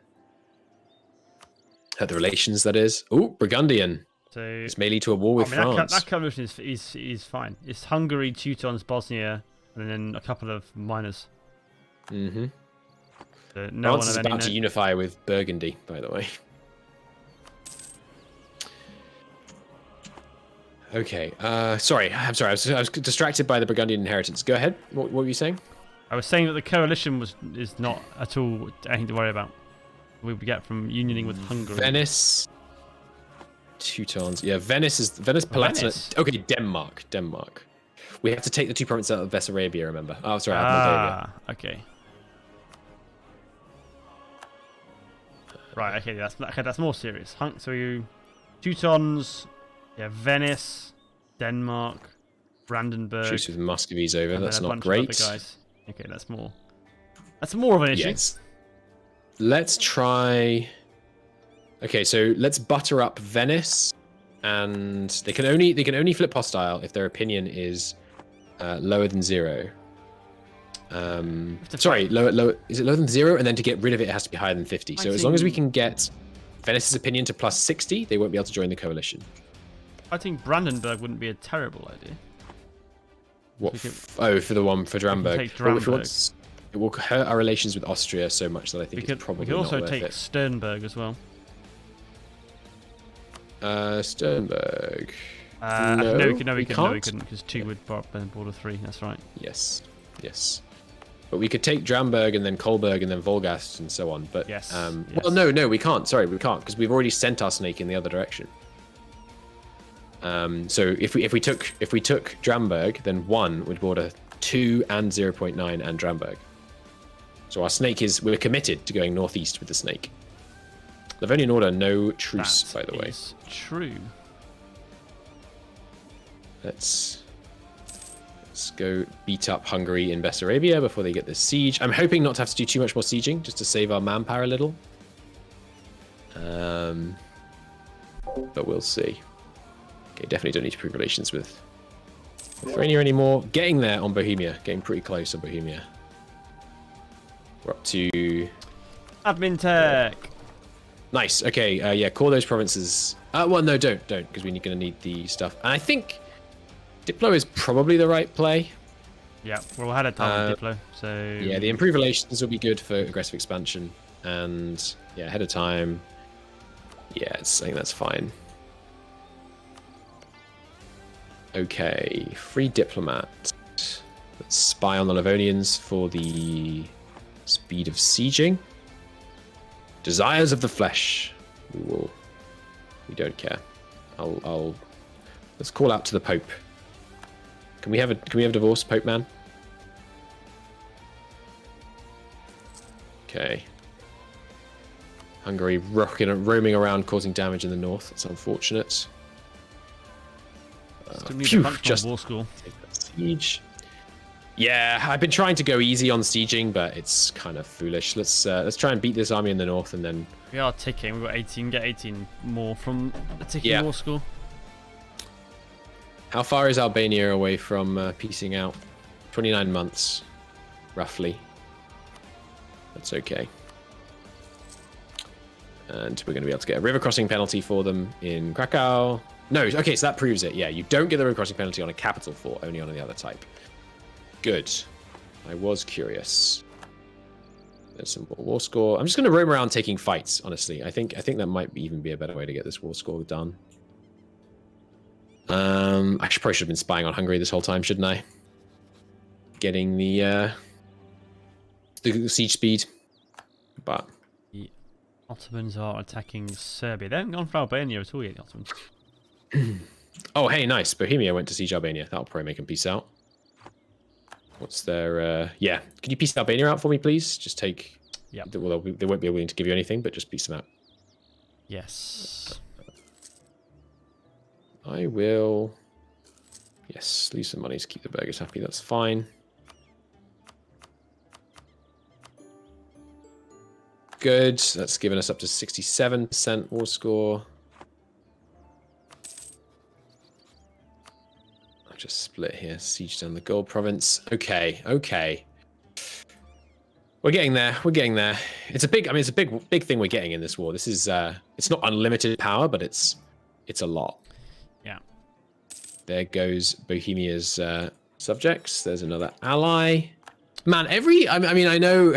Hurt the relations, that is. Oh, Burgundian. So this may lead to a war with France. That coalition is fine. It's Hungary, Teutons, Bosnia, and then a couple of minors. Mm-hmm. So no France is about to unify with Burgundy, by the way. Okay. Sorry. I'm sorry. I was distracted by the Burgundian inheritance. Go ahead. What were you saying? I was saying that the coalition is not at all anything to worry about. We get from unioning with Hungary. Venice. Teutons. Yeah, Venice, Palatinate. Okay, Denmark. We have to take the 2 provinces out of Bessarabia, remember? Oh, sorry, I have Moldavia. Okay. Right, okay, that's more serious. So you Teutons, yeah, Venice, Denmark, Brandenburg. Truce with Muscovy's over. That's not great. great. Okay, that's more of an issue. Yes. Let's try. Okay, so let's butter up Venice, and they can only flip hostile if their opinion is lower than 0. Sorry, lower. Is it lower than 0? And then to get rid of it, it has to be higher than 50. So as long as we can get Venice's opinion to plus 60, they won't be able to join the coalition. I think Brandenburg wouldn't be a terrible idea. What? For the one for Dramberg. It will hurt our relations with Austria so much that I think it's probably not worth it. We could also take Sternberg as well. Sternberg. No, we couldn't because 2 would border 3. That's right. Yes. But we could take Dramberg and then Kolberg and then Volgast and so on. But yes. Well, no, we can't. Sorry, we can't because we've already sent our snake in the other direction. So if we took Dramberg, then 1 would border 2 and 0.9 and Dramberg. So our snake we're committed to going northeast with the snake. Livonian Order, no truce, by the way. That's true. Let's go beat up Hungary in Bessarabia before they get this siege. I'm hoping not to have to do too much more sieging, just to save our manpower a little. But we'll see. Okay, definitely don't need to prove relations with Lithuania anymore. Getting there on Bohemia. Getting pretty close on Bohemia. We're up to... Admin tech! Nice. Okay, yeah, call those provinces. Well, no, don't, because we're going to need the stuff. And I think Diplo is probably the right play. Yeah, we're ahead of time with Diplo, so... Yeah, the improved relations will be good for aggressive expansion. And, yeah, ahead of time. Yeah, I think that's fine. Okay, free diplomat. Let's spy on the Livonians for the speed of sieging. Desires of the flesh. We don't care. Let's call out to the Pope. Can we have a divorce, Pope man? Okay. Hungary roaming around causing damage in the north. That's unfortunate. Just war school. Siege. Yeah, I've been trying to go easy on sieging, but it's kind of foolish. Let's try and beat this army in the north, and then we are ticking. We've got 18. Get 18 more from the ticking war school. How far is Albania away from piecing out? 29 months, roughly. That's okay. And we're going to be able to get a river crossing penalty for them in Krakow. No, okay, so that proves it. Yeah, you don't get the road crossing penalty on a capital fort, only on the other type. Good. I was curious. There's some more war score. I'm just going to roam around taking fights, honestly. I think that might even be a better way to get this war score done. I probably should have been spying on Hungary this whole time, shouldn't I? Getting the siege speed. But The Ottomans are attacking Serbia. They haven't gone for Albania at all yet, the Ottomans. oh, hey, nice. Bohemia went to siege Albania. That'll probably make them peace out. What's their... yeah. Can you peace Albania out for me, please? Just take... Yeah. Well, they won't be willing to give you anything, but just peace them out. Yes. I will... Yes, leave some money to keep the burghers happy. That's fine. Good. That's given us up to 67% war score. I'll just split here. Siege down the gold province. Okay, okay. We're getting there. We're getting there. It's a big. I mean, it's a big thing we're getting in this war. This is. It's not unlimited power, but it's a lot. Yeah. There goes Bohemia's subjects. There's another ally. Man, I mean, I know.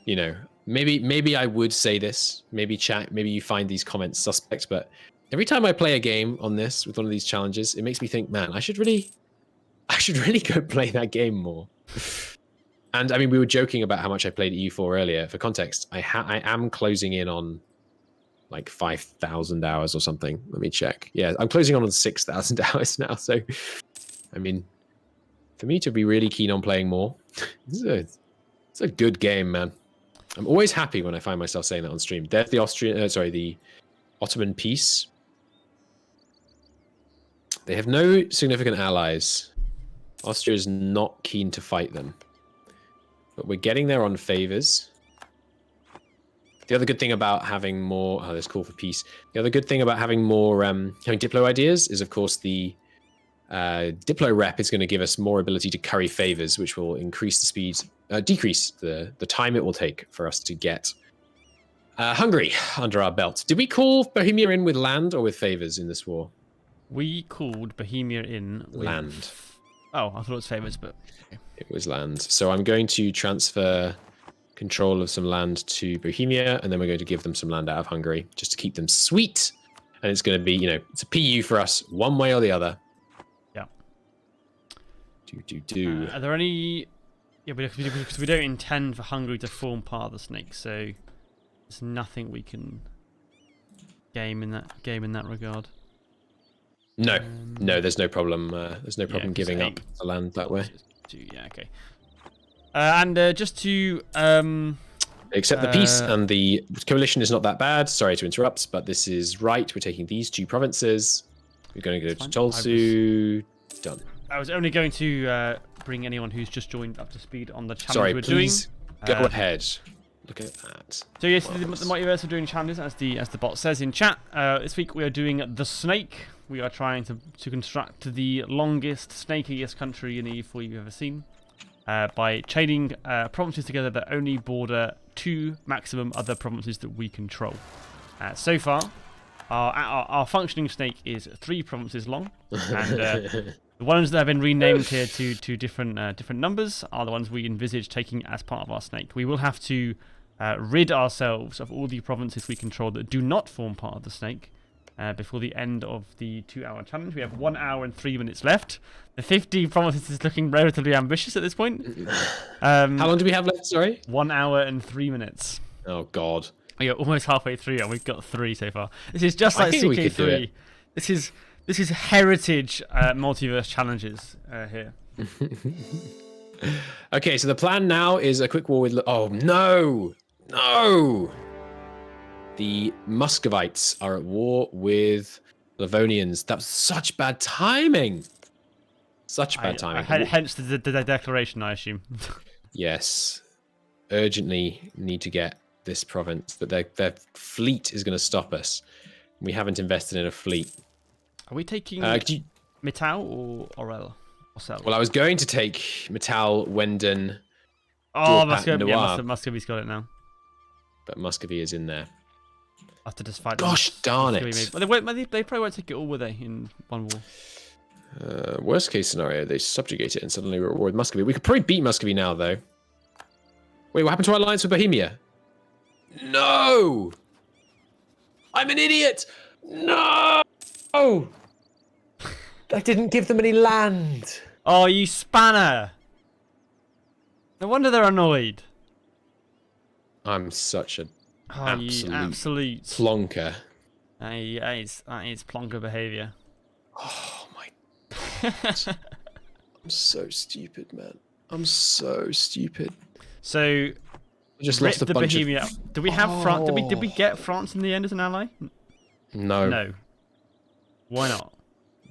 You know, maybe I would say this. Maybe you find these comments suspect, but every time I play a game on this with one of these challenges, it makes me think, man, I should really go play that game more. And I mean, we were joking about how much I played EU4 earlier. For context, I am closing in on like 5,000 hours or something. Let me check. Yeah, I'm closing on 6,000 hours now. So, I mean, for me to be really keen on playing more, it's a good game, man. I'm always happy when I find myself saying that on stream. There's the the Ottoman peace. They have no significant allies. Austria is not keen to fight them. But we're getting there on favors. The other good thing about having more... Oh, there's call for peace. The other good thing about having more having Diplo ideas is, of course, the Diplo rep is going to give us more ability to curry favors, which will increase the speed, decrease the time it will take for us to get Hungary under our belt. Did we call Bohemia in with land or with favors in this war? We called Bohemia in with... Land. Oh, I thought it was favors, but... Okay. It was land. So I'm going to transfer control of some land to Bohemia, and then we're going to give them some land out of Hungary, just to keep them sweet. And it's going to be, you know, it's a PU for us, one way or the other. Yeah. Are there any... Yeah, because we don't intend for Hungary to form part of the snake, so there's nothing we can game in that regard. No, there's no problem. There's no problem giving up the land that way. Yeah, okay. And just to accept the peace, and the coalition is not that bad. Sorry to interrupt, but this is right. We're taking these two provinces. We're going to go to Tulsu. Done. I was only going to bring anyone who's just joined up to speed on the challenge we're please doing. Go ahead. Look at that. So yes, the multiverse are doing challenges, as the bot says in chat. This week we are doing the snake. We are trying to construct the longest, snakiest country in EU4 you've ever seen by chaining provinces together that only border 2 maximum other provinces that we control. So far, our functioning snake is 3 provinces long, and the ones that have been renamed here to different numbers are the ones we envisage taking as part of our snake. We will have to rid ourselves of all the provinces we control that do not form part of the snake before the end of the 2-hour challenge. We have 1 hour and 3 minutes left. The 50 provinces is looking relatively ambitious at this point. How long do we have left? Sorry? 1 hour and 3 minutes. Oh, God. Yeah, almost halfway through, and we've got 3 so far. This is just like CK3. This is heritage multiverse challenges here. Okay, so the plan now is a quick war with... Oh, no! No! The Muscovites are at war with Livonians. That's such bad timing. Such bad timing. Hence the declaration, I assume. Yes. Urgently need to get this province, but their fleet is going to stop us. We haven't invested in a fleet. Are we taking Mittal or Orel? Well, I was going to take Mittal, Wenden. Oh, Muscovy's got it now. But Muscovy is in there. have to just fight. Gosh darn it! Well, they probably won't take it all, will they? In one war. Worst case scenario, they subjugate it and suddenly reward Muscovy. We could probably beat Muscovy now, though. Wait, what happened to our alliance with Bohemia? No! I'm an idiot! No! I didn't give them any land. Oh, you spanner! No wonder they're annoyed. I'm such a absolute plonker. That is plonker behaviour. Oh my God. I'm so stupid, man. I'm so stupid. So I just lost a bunch Bohemia. of... Do we have France? Did we get France in the end as an ally? No. No. Why not?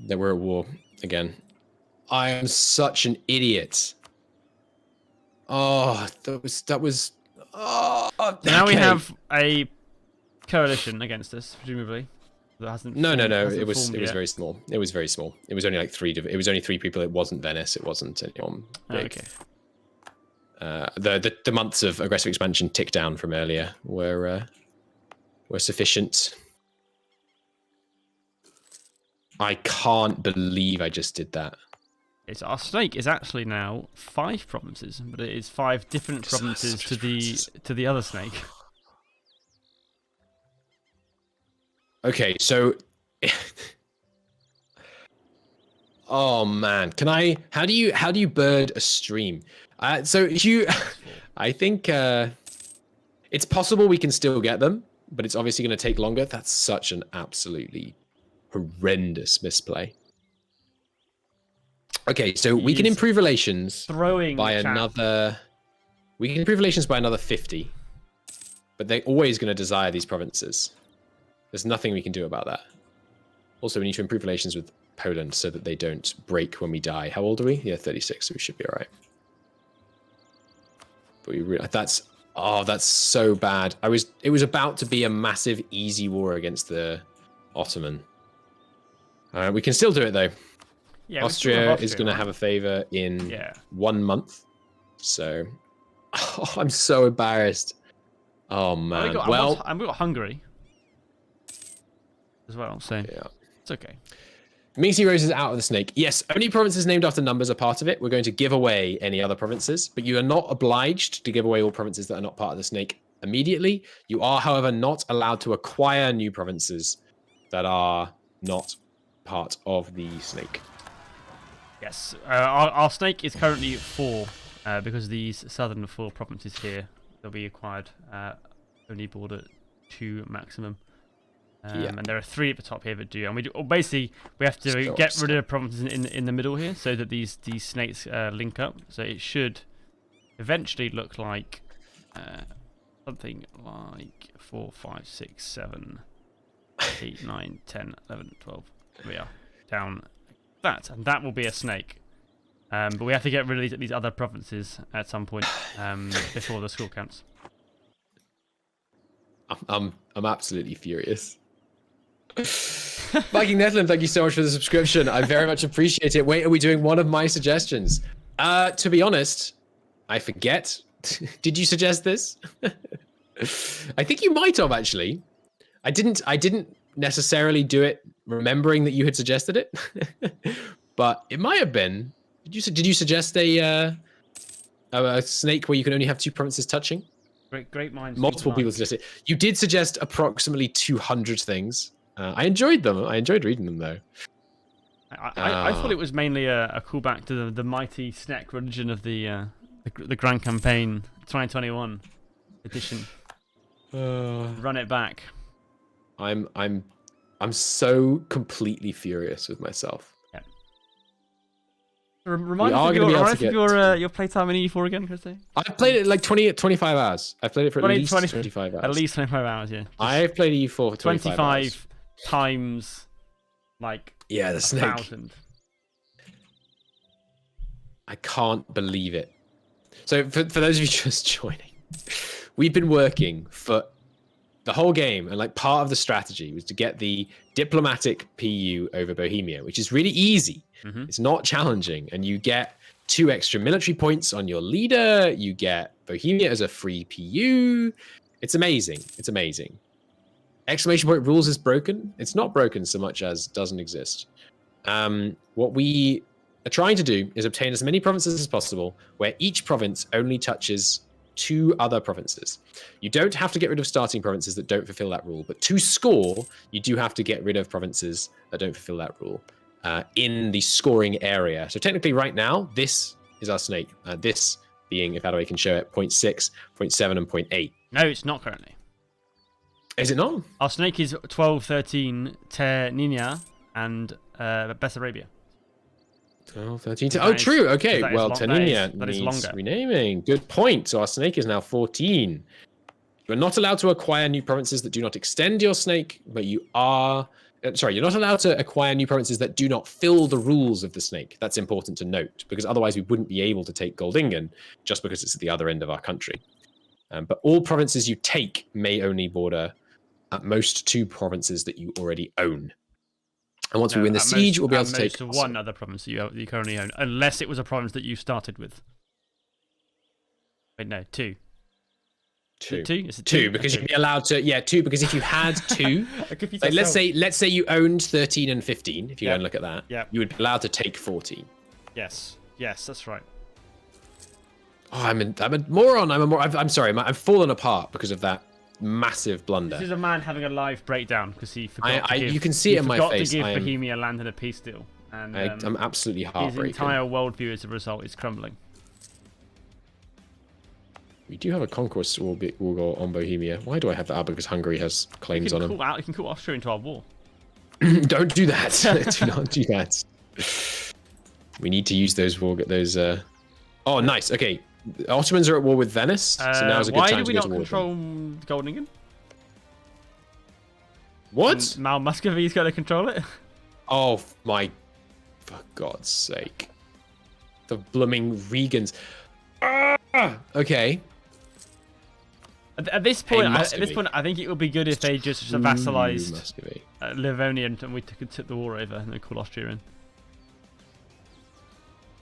That we're at war again. I am such an idiot. Oh, that was. Oh, so now we have a coalition against us, presumably. That hasn't. No. It was very small. It was very small. It was only like it was only 3 people. It wasn't Venice. It wasn't anyone big. Okay. The months of aggressive expansion tick down from earlier were sufficient. I can't believe I just did that. Our snake is actually now 5 provinces, but it is 5 different provinces to the other snake. Okay, so oh man, how do you bird a stream? I think it's possible we can still get them, but it's obviously going to take longer. That's such an absolutely horrendous misplay. Okay, so we can improve relations by another 50, but they're always going to desire these provinces. There's nothing we can do about that. Also, we need to improve relations with Poland so that they don't break when we die. How old are we? Yeah, 36, so we should be all right. But that's so bad. It was about to be a massive, easy war against the Ottoman. We can still do it though. Yeah, Austria is going to have a favor in 1 month. So, I'm so embarrassed. Oh man. We've got Hungary as well, so it's okay. Minxie Rose is out of the snake. Yes, only provinces named after numbers are part of it. We're going to give away any other provinces, but you are not obliged to give away all provinces that are not part of the snake immediately. You are, however, not allowed to acquire new provinces that are not part of the snake. Yes, our snake is currently 4 because these southern 4 provinces here they'll be acquired only border 2 maximum. And there are 3 at the top here that do, and we have to get rid of provinces in the middle here so that these snakes link up. So it should eventually look like something like 4, 5, 6, 7, 8, 9, 10, 11, 12. Here we are down like that, and that will be a snake. But we have to get rid of these other provinces at some point before the school counts. I'm absolutely furious. Viking Netherlands, thank you so much for the subscription. I very much appreciate it. Wait, are we doing one of my suggestions? To be honest, I forget. Did you suggest this? I think you might have actually. I didn't necessarily do it remembering that you had suggested it, but it might have been. Did you suggest a snake where you can only have 2 provinces touching? Great minds. Multiple people suggested. You did suggest approximately 200 things. I enjoyed them. I enjoyed reading them, though. I thought it was mainly a callback to the mighty snack religion of the Grand Campaign 2021 edition. Run it back. I'm so completely furious with myself. Yeah. Remind us of your playtime in EU4 again, Christy. I've played it like 25 hours. I've played it for at least 25 hours. At least 25 hours, yeah. I've played EU4 for 25 hours. Times like the snake. 1,000. I can't believe it. So for those of you just joining, we've been working for the whole game, and like part of the strategy was to get the diplomatic PU over Bohemia, which is really easy. Mm-hmm. It's not challenging, and you get 2 extra military points on your leader. You get Bohemia as a free PU. It's amazing. It's amazing. Exclamation point rules is broken. It's not broken so much as doesn't exist. What we are trying to do is obtain as many provinces as possible where each province only touches 2 other provinces. You don't have to get rid of starting provinces that don't fulfill that rule, but to score, you do have to get rid of provinces that don't fulfill that rule in the scoring area. So technically right now, this is our snake. This being, if Adaway can show it, 0.6, 0.7, and 0.8. No, it's not currently. Is it not? Our snake is 12, 13, Terninia, and Bessarabia. 12, 13. Oh, true. Okay. Well, Terninia that is needs longer. renaming. Good point. So our snake is now 14. You're not allowed to acquire new provinces that do not extend your snake, but you are... Sorry, you're not allowed to acquire new provinces that do not fill the rules of the snake. That's important to note, because otherwise we wouldn't be able to take Goldingen just because it's at the other end of our country. But all provinces you take may only border at most 2 provinces that you already own. And once we win the siege, we'll be able to take... one other province that you currently own, unless it was a province that you started with. Wait, no, 2. 2. Is it 2, because you'd be allowed to... Yeah, 2, because if you had 2... like, let's say you owned 13 and 15, if you go and look at that. Yeah. You would be allowed to take 14. Yes, that's right. Oh, I'm a moron. I'm sorry. I've fallen apart because of that massive blunder. This is a man having a live breakdown because he forgot to give, you can see it in my face. He forgot to give Bohemia land in a peace deal. And I'm absolutely heartbroken. His entire worldview as a result is crumbling. We do have a conquest war on Bohemia. Why do I have that? Because Hungary has claims on him. You can call Austria into our war. Don't do that. Do not do that. We need to use those Oh, nice. Okay. The Ottomans are at war with Venice, so now is a good time to go to war. Why do we not control Goldingen? What? And now Muscovy's going to control it? Oh, my... For God's sake. The blooming Regans. Okay. At this point, I think it would be good if they just vassalized Livonia and we took the war over and then called Austria in.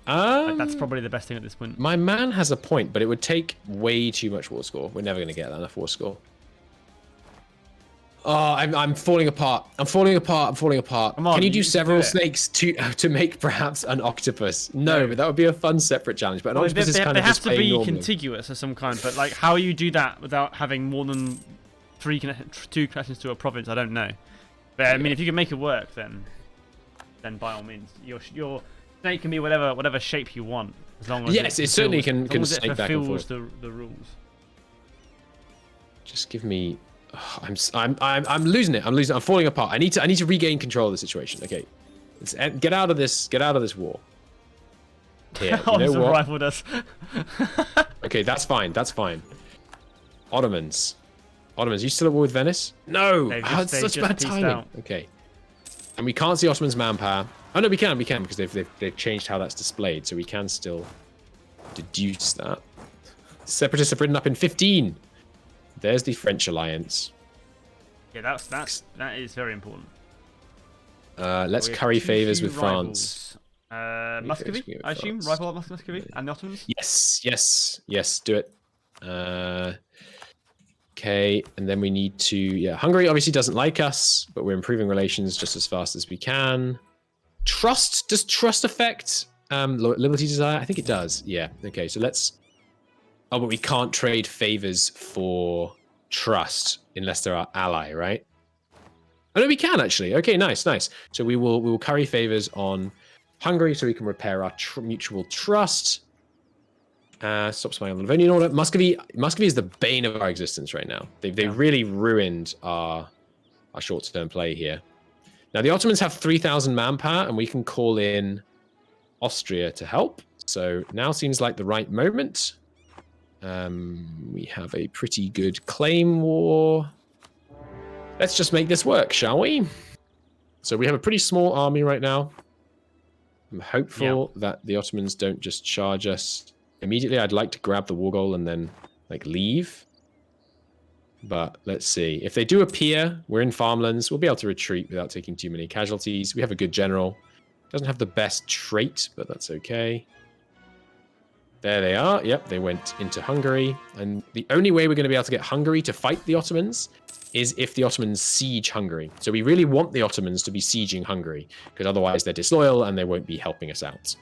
That's probably the best thing at this point. My man has a point, but it would take way too much war score. We're never going to get enough war score. Oh, I'm falling apart. I'm falling apart. Come on, can you do several snakes to make perhaps an octopus? No, but that would be a fun separate challenge. But an octopus is kind of just they have to be contiguous of some kind. But like, how you do that without having more than 2 connections to a province? I don't know. But I mean, if you can make it work, then by all means, your snake can be whatever shape you want, as long as it certainly can snake back and forth. The rules. Just give me. I'm losing it. I'm falling apart. I need to regain control of the situation. Okay, get out of this war. Here, you know what? Rivaled us. Okay, that's fine. Ottomans, you still at war with Venice? No, it's such bad timing. Okay, and we can't see Ottomans' manpower. Oh no, we can because they've changed how that's displayed, so we can still deduce that. Separatists have ridden up in 15. There's the French alliance. Yeah, that is very important. Let's curry favors with France. Muscovy, I assume, rival at Muscovy and the Ottomans. Yes, do it. Okay, and then we need to. Yeah, Hungary obviously doesn't like us, but we're improving relations just as fast as we can. Trust, does trust affect liberty desire? I think it does. Yeah. Okay, so let's. Oh, but we can't trade favors for trust unless they're our ally, right? Oh no, we can actually. Okay, nice. So we will curry favors on Hungary so we can repair our mutual trust. Stop spying on the Livonian Order. Muscovy is the bane of our existence right now. They really ruined our short-term play here. Now the Ottomans have 3,000 manpower, and we can call in Austria to help. So now seems like the right moment. We have a pretty good claim war. Let's just make this work, shall we? So we have a pretty small army right now. I'm hopeful that the Ottomans don't just charge us immediately. I'd like to grab the war goal and then leave. But let's see. If they do appear, we're in farmlands. We'll be able to retreat without taking too many casualties. We have a good general. Doesn't have the best trait, but that's okay. There they are. Yep, they went into Hungary. And the only way we're going to be able to get Hungary to fight the Ottomans is if the Ottomans siege Hungary. So we really want the Ottomans to be sieging Hungary, because otherwise they're disloyal and they won't be helping us out.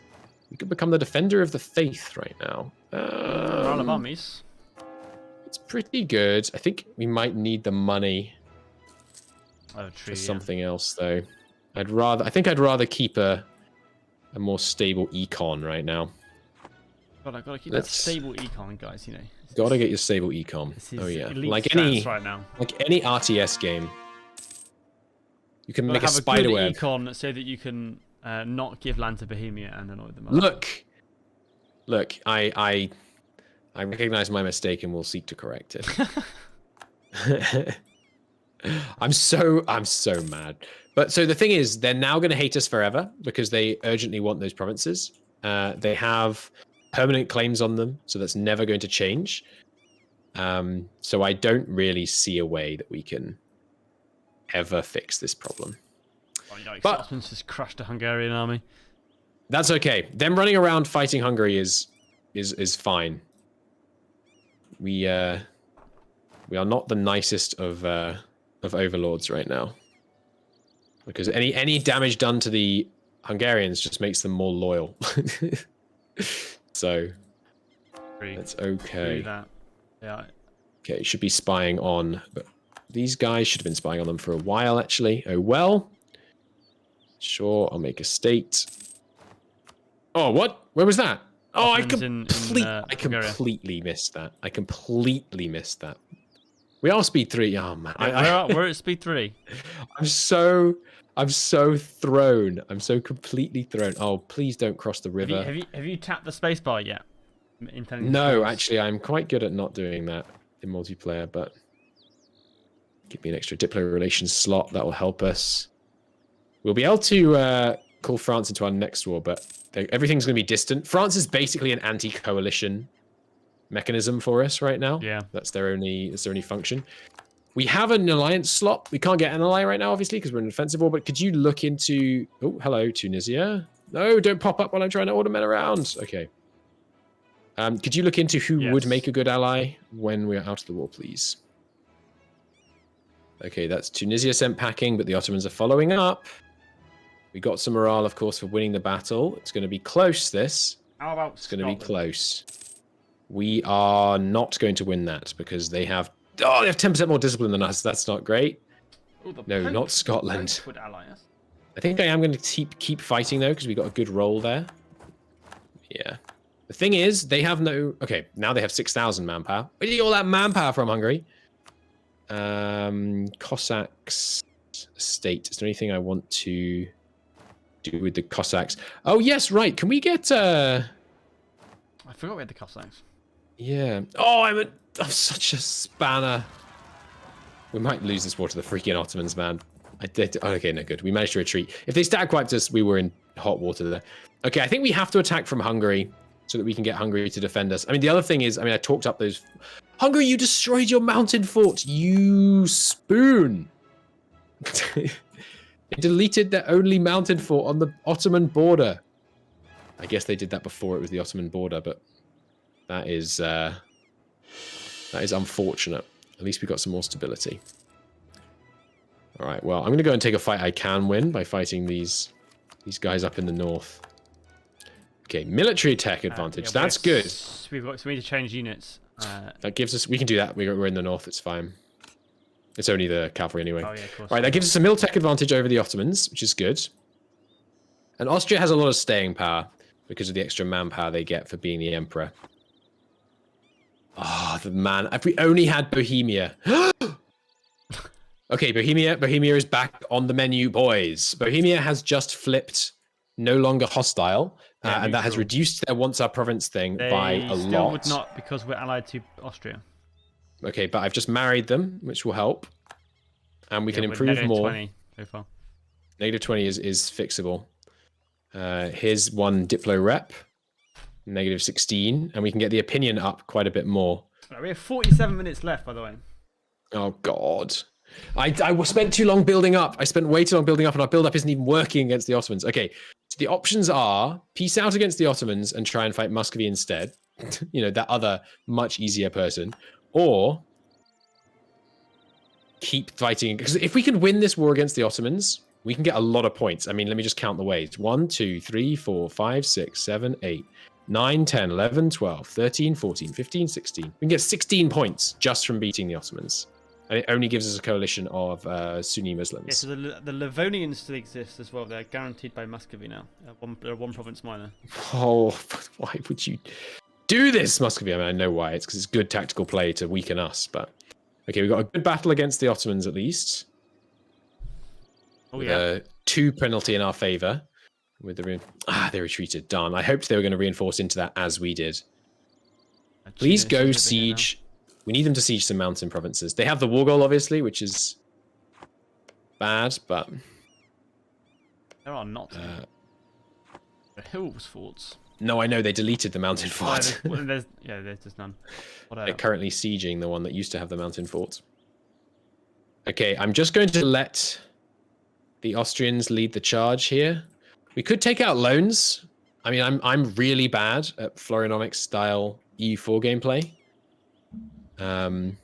We could become the defender of the faith right now. Roll of armies. It's pretty good. I think we might need the money For something else, though. I think I'd rather keep a more stable econ right now. God, I've got to keep that stable econ, guys. You know. Gotta get your stable econ. Oh yeah, like any right now. Like any RTS game, you can make a spider web. Econ so that you can not give land to Bohemia and annoy them. Look, I recognize my mistake and will seek to correct it. I'm so mad. But so the thing is, they're now going to hate us forever because they urgently want those provinces. They have permanent claims on them, so that's never going to change. So I don't really see a way that we can ever fix this problem. Oh, yikes, but Ottomans just crushed a Hungarian army. That's okay. Them running around fighting Hungary is fine. We are not the nicest of overlords right now, because any damage done to the Hungarians just makes them more loyal. So that's okay. That. Yeah. Okay, should be spying on, but these guys should have been spying on them for a while, actually. Oh well. Sure, I'll make a state. Oh, what? Where was that? Oh, I completely missed that. I completely missed that. We are speed 3. Oh man, we're at speed 3. I'm so thrown. I'm so completely thrown. Oh, please don't cross the river. Have you tapped the spacebar yet? No, actually, I'm quite good at not doing that in multiplayer. But give me an extra diplo relations slot. That will help us. We'll be able to call France into our next war, but everything's going to be distant. France is basically an anti-coalition mechanism for us right now. Yeah, that's their only function. We have an alliance slot. We can't get an ally right now, obviously, because we're in an offensive war. But could you look into? Oh, hello, Tunisia. No, don't pop up while I'm trying to order men around. Okay. Could you look into who would make a good ally when we're out of the war, please? Okay, that's Tunisia sent packing, but the Ottomans are following up. We got some morale, of course, for winning the battle. It's going to be close, this. How about It's going to be close. We are not going to win that because they have... Oh, they have 10% more discipline than us. That's not great. Ooh, no, not Scotland. Would ally us. I think I am going to keep fighting, though, because we got a good roll there. Yeah. The thing is, they have no... Okay, now they have 6,000 manpower. Where did you get all that manpower from, Hungary? Cossacks state. Is there anything I want to do with the Cossacks? Oh, yes, right. Can we get... I forgot we had the Cossacks. Yeah. Oh, I'm such a spanner. We might lose this war to the freaking Ottomans, man. Okay, no good. We managed to retreat. If they stack wiped us, we were in hot water there. Okay, I think we have to attack from Hungary so that we can get Hungary to defend us. I mean, the other thing is, I talked up those... Hungary, you destroyed your mountain fort, you spoon. They deleted their only mountain fort on the Ottoman border. I guess they did that before it was the Ottoman border, but that is unfortunate. At least we got some more stability. All right, well, I'm going to go and take a fight I can win by fighting these guys up in the north. Okay, military tech advantage. Yeah, that's good. So we need to change units. That gives us... We can do that. We're in the north. It's fine. It's only the cavalry anyway. Oh, yeah, of course. Right, that gives us a mil tech advantage over the Ottomans, which is good. And Austria has a lot of staying power because of the extra manpower they get for being the emperor. Oh, the man. If we only had Bohemia. Okay, Bohemia is back on the menu, boys. Bohemia has just flipped no longer hostile, and that has reduced their once our province thing by a lot. They still would not, because we're allied to Austria. Okay, but I've just married them, which will help. And we can improve more. -20 so far. -20 is fixable. Here's one Diplo rep. -16. And we can get the opinion up quite a bit more. We have 47 minutes left, by the way. Oh, God. I spent too long building up. I spent way too long building up, and our build-up isn't even working against the Ottomans. Okay, so the options are peace out against the Ottomans and try and fight Muscovy instead. that other much easier person, or keep fighting. Because if we can win this war against the Ottomans, we can get a lot of points. I mean, let me just count the ways. 1, 2, 3, 4, 5, 6, 7, 8, 9, 10, 11, 12, 13, 14, 15, 16. We can get 16 points just from beating the Ottomans. And it only gives us a coalition of Sunni Muslims. Yeah, so the Livonians still exist as well. They're guaranteed by Muscovy now. They're one province minor. Oh, why would you do this, Muscovy? I mean, I know why. It's because it's good tactical play to weaken us. But okay, we've got a good battle against the Ottomans at least. Oh, with yeah. a 2 penalty in our favor. With the they retreated. Darn. I hoped they were going to reinforce into that as we did. Please go siege. We need them to siege some mountain provinces. They have the war goal, obviously, which is bad, but there are not. The hills forts. No, I know they deleted the mountain fort. There's just none. They're currently sieging the one that used to have the mountain fort. Okay, I'm just going to let the Austrians lead the charge here. We could take out loans. I mean, I'm really bad at Florianomics style EU4 gameplay.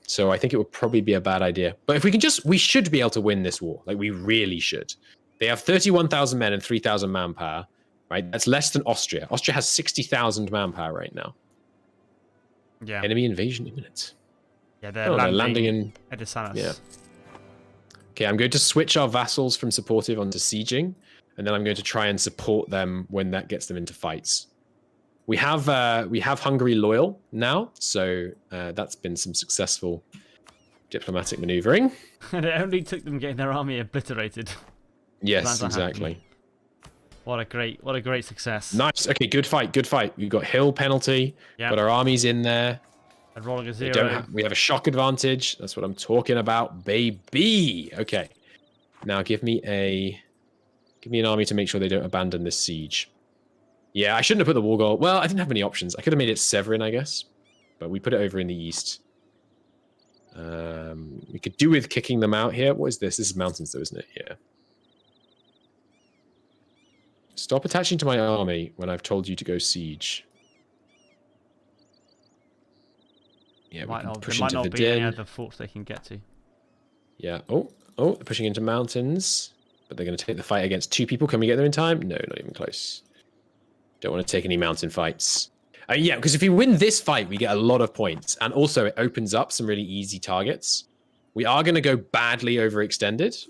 So I think it would probably be a bad idea. But if we can we should be able to win this war. Like, we really should. They have 31,000 men and 3,000 manpower, right? That's less than Austria. Austria has 60,000 manpower right now. Yeah. Enemy invasion imminent. Yeah, they're landing in Edisanas. Yeah. Okay, I'm going to switch our vassals from supportive onto sieging, and then I'm going to try and support them when that gets them into fights. We have Hungary loyal now, so that's been some successful diplomatic maneuvering. And it only took them getting their army obliterated. Yes, exactly. What a great success. Nice. Okay, good fight, good fight. We've got hill penalty. Yep. Got our armies in there. And rolling a 0. We have a shock advantage. That's what I'm talking about, baby. Okay. Now give me an army to make sure they don't abandon this siege. Yeah, I shouldn't have put the war goal. Well, I didn't have many options. I could have made it Severin, I guess. But we put it over in the east. We could do with kicking them out here. What is this? This is mountains, though, isn't it? Yeah. Stop attaching to my army when I've told you to go siege. Yeah, we can push into Verdun. Be any other forts they can get to. Yeah. Oh, they're pushing into mountains. But they're going to take the fight against 2 people. Can we get there in time? No, not even close. Don't want to take any mountain fights. Yeah, because if we win this fight, we get a lot of points. And also, it opens up some really easy targets. We are going to go badly overextended.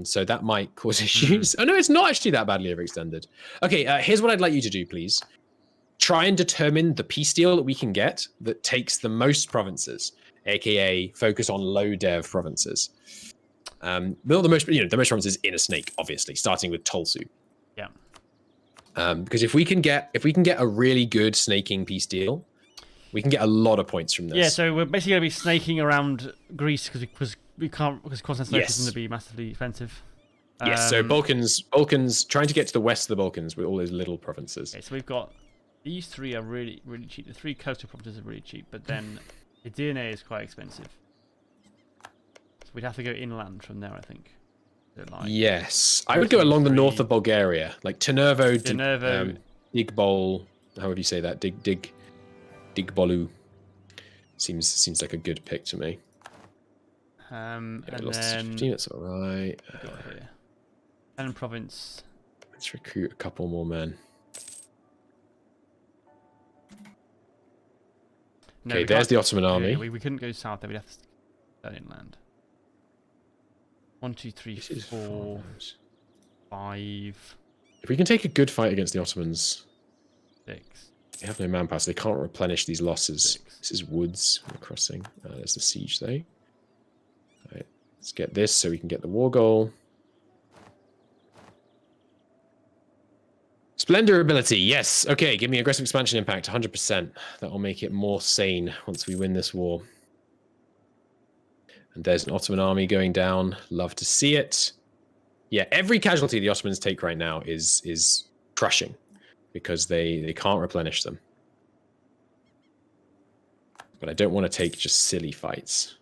So that might cause issues. Oh, no, it's not actually that badly overextended. Okay, here's what I'd like you to do, please. Try and determine the peace deal that we can get that takes the most provinces, aka focus on low dev provinces. Build the most provinces in a snake, obviously, starting with Tulsu. Yeah. Because if we can get a really good snaking peace deal, we can get a lot of points from this. Yeah, so we're basically going to be snaking around Greece because Constantinople is going to be massively defensive. Yes, so Balkans, trying to get to the west of the Balkans with all those little provinces. Okay, so we've got these 3 are really, really cheap. The 3 coastal provinces are really cheap, but then the DNA is quite expensive. So we'd have to go inland from there, I think. Like, yes, I would go along the north of Bulgaria, like Turnovo, Digbol, however you say that, Digbolu. Seems like a good pick to me. And lost then 15, that's all right. And province. Let's recruit a couple more men. No, okay, there's the Ottoman army. We couldn't go south there. We'd have to stay inland. 1, 2, 3, 4, 5. If we can take a good fight against the Ottomans, 6. They have no manpower, so they can't replenish these losses. 6. This is woods we're crossing. There's the siege, though. All right, let's get this so we can get the war goal. Splendor ability, yes. Okay, give me aggressive expansion impact, 100%. That will make it more sane once we win this war. And there's an Ottoman army going down. Love to see it. Yeah, every casualty the Ottomans take right now is crushing because they can't replenish them. But I don't want to take just silly fights.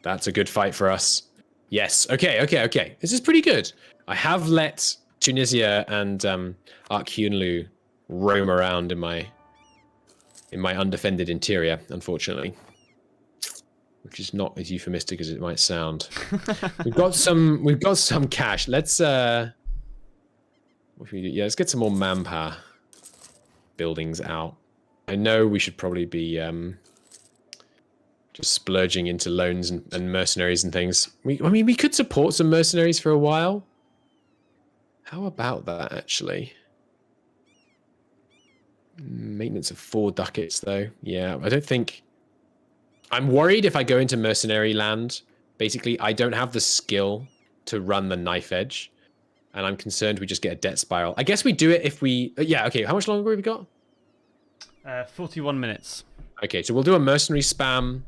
That's a good fight for us. Yes, okay. This is pretty good. I have let Tunisia and Arkhunlu roam around in my undefended interior, unfortunately, which is not as euphemistic as it might sound. We've got some cash. Let's what should we do? Yeah, let's get some more manpower buildings out. I know we should probably be just splurging into loans and mercenaries and things. I mean, we could support some mercenaries for a while. How about that, actually? Maintenance of 4 ducats, though. Yeah, I don't think... I'm worried if I go into mercenary land. Basically, I don't have the skill to run the knife edge. And I'm concerned we just get a debt spiral. I guess we do it if we... Yeah, okay, how much longer have we got? 41 minutes. Okay, so we'll do a mercenary spam.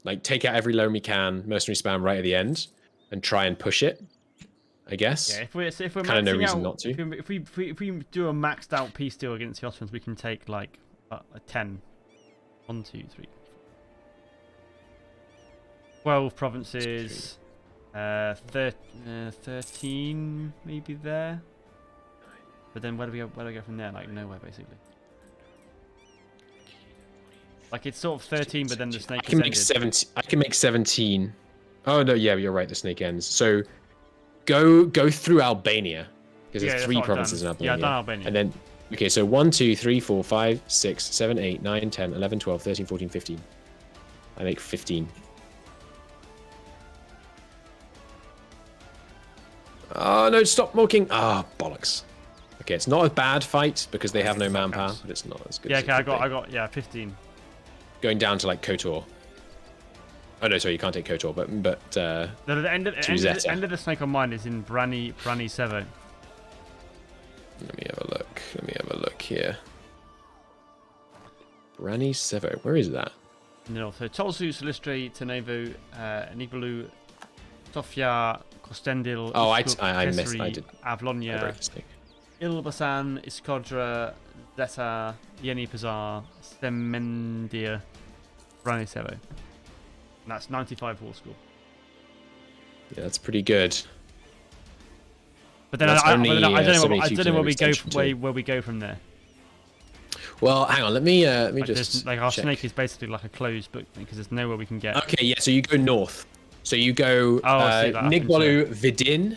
Like, take out every loan we can, mercenary spam right at the end, and try and push it, I guess. Yeah, if we're kind of no reason out, not to. If we do a maxed out peace deal against the Ottomans, we can take like a 10. 1, 2, 3, 12 provinces. 13 maybe there. But then where do we go from there? Like nowhere basically. Like it's sort of 13, but then the snake. I can make 17. I can make 17. Oh no, yeah, you're right. The snake ends. So go through Albania because there's 3 provinces in Albania. Yeah, I've done Albania. And then okay, so 1, 2, 3, 4, 5, 6, 7, 8, 9, 10, 11, 12, 13, 14, 15. I make 15. Oh no! Stop milking. Ah, bollocks. Okay, it's not a bad fight because they have no manpower, but it's not as good. Yeah, as okay, I got 15. Going down to like Kotor. Oh no, sorry, you can't take Kotor, but the end of the snake on mine is in Brani Sevo. Let me have a look. Let me have a look here. Brani Sevo, where is that? No, so Tolsu, Silistri, Tenevo, Niglu, Sofia, Kostendil. Oh, I missed. I did. Avlonia, Ilbasan, Iskodra, Zeta, Yeni Pazar, Stemendir, Brani Sevo. And that's 95 war score. Yeah, that's pretty good. But then I don't know where we go from there. Well, hang on. Let me like just like our check. snake is basically like a closed book because there's nowhere we can get. Okay, yeah. So you go north. So you go Nigbalu, Vidin,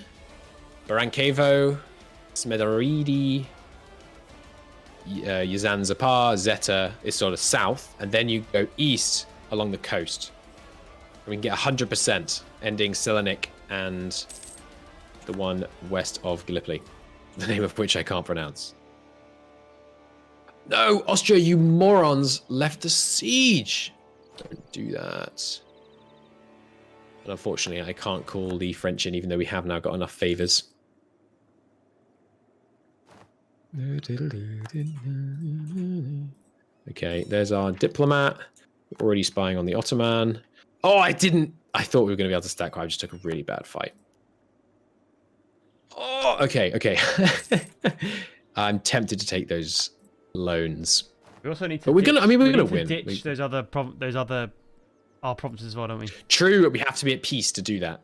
Barankevo, Smederidi, Yazanzapar, Zeta is sort of south, and then you go east along the coast. And we can get 100%, ending Selanik and the one west of Gallipoli, the name of which I can't pronounce. No, Austria, you morons, left the siege. Don't do that. And unfortunately, I can't call the French in, even though we have now got enough favors. Okay, there's our diplomat. We're already spying on the Ottoman. Oh, I didn't. I thought we were going to be able to stack. I just took a really bad fight. Oh, okay. I'm tempted to take those loans. We also need to. But we're gonna. I mean, we're gonna win. Ditch those other provinces as well, don't we? True, but we have to be at peace to do that.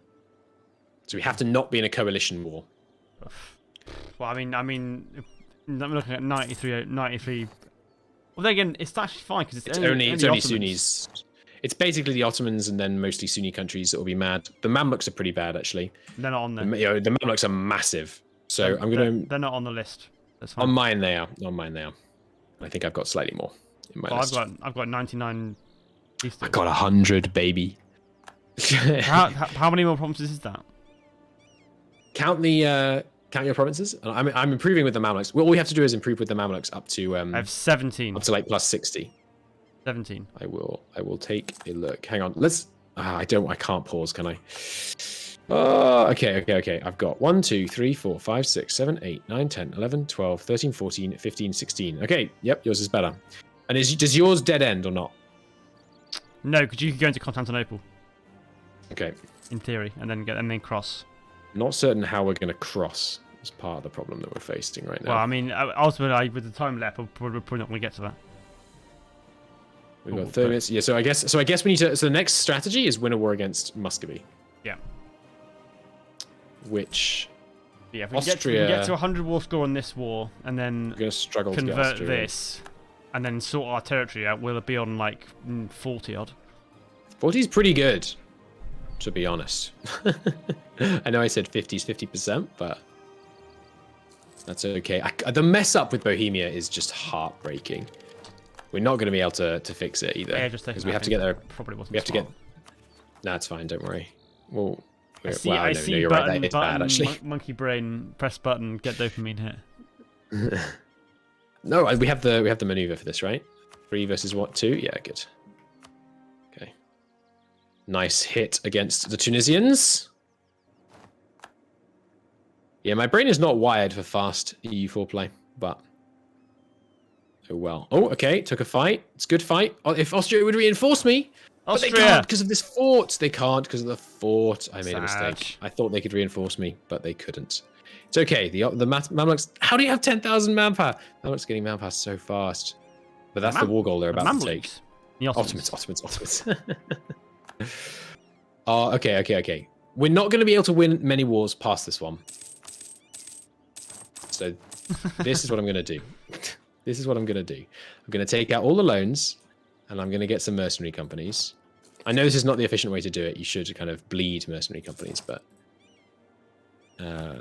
So we have to not be in a coalition war. Well, I mean, I'm looking at 93. Well, then again, it's actually fine because it's only Sunnis. It's basically the Ottomans and then mostly Sunni countries that will be mad. The Mamluks are pretty bad, actually. They're not on there. The Mamluks are massive. So They're not on the list. That's fine. On mine they are. I think I've got slightly more in my list. I've got 99. I got 100, baby. how many more provinces is that? Count your provinces. I'm improving with the Mamluks. All we have to do is improve with the Mamluks up to. I have 17. Up to like plus 60. 17. I will take a look. Hang on. Let's. I can't pause, can I? Oh, okay. I've got 1, 2, 3, 4, 5, 6, 7, 8, 9, 10, 11, 12, 13, 14, 15, 16. Okay. Yep. Yours is better. And does yours dead end or not? No, because you could go into Constantinople. Okay. In theory, and then cross. Not certain how we're going to cross. It's part of the problem that we're facing right now. Well, I mean, ultimately, with the time left, we're probably not going to get to that. We've got 30 minutes. Yeah, so I guess we need to. So the next strategy is win a war against Muscovy. Yeah. Which Yeah, if we can get to 100 war score on this war, and then we're gonna struggle to convert get this, and then sort our territory out, we'll be on like 40 odd. 40 is pretty good, to be honest. I know I said 50 is 50%, but that's okay. The mess up with Bohemia is just heartbreaking. We're not going to be able to fix it either. Yeah, just because we have to get there. Probably wasn't. We have to get. No, it's fine. Don't worry. Well, I see. wow, I no, see. no, you're Button, right. That is button, bad, actually. Monkey brain. Press button. Get dopamine hit. No, we have the maneuver for this, right? 3 versus what? 2? Yeah, good. Okay. Nice hit against the Tunisians. Yeah, my brain is not wired for fast EU4 play, but oh well. Oh, okay, took a fight. It's a good fight. Oh, if Austria would reinforce me, Austria. but they can't because of this fort. They can't because of the fort. I made a Sad. mistake. I thought they could reinforce me, but they couldn't. It's okay. The Mamluks. How do you have 10,000 manpower? Mamluks getting manpower so fast. But that's the war goal they're about to take. The Ottomans. Oh, okay. We're not going to be able to win many wars past this one. So this is what I'm going to do. This is what I'm going to do. I'm going to take out all the loans, and I'm going to get some mercenary companies. I know this is not the efficient way to do it. You should kind of bleed mercenary companies, but I'm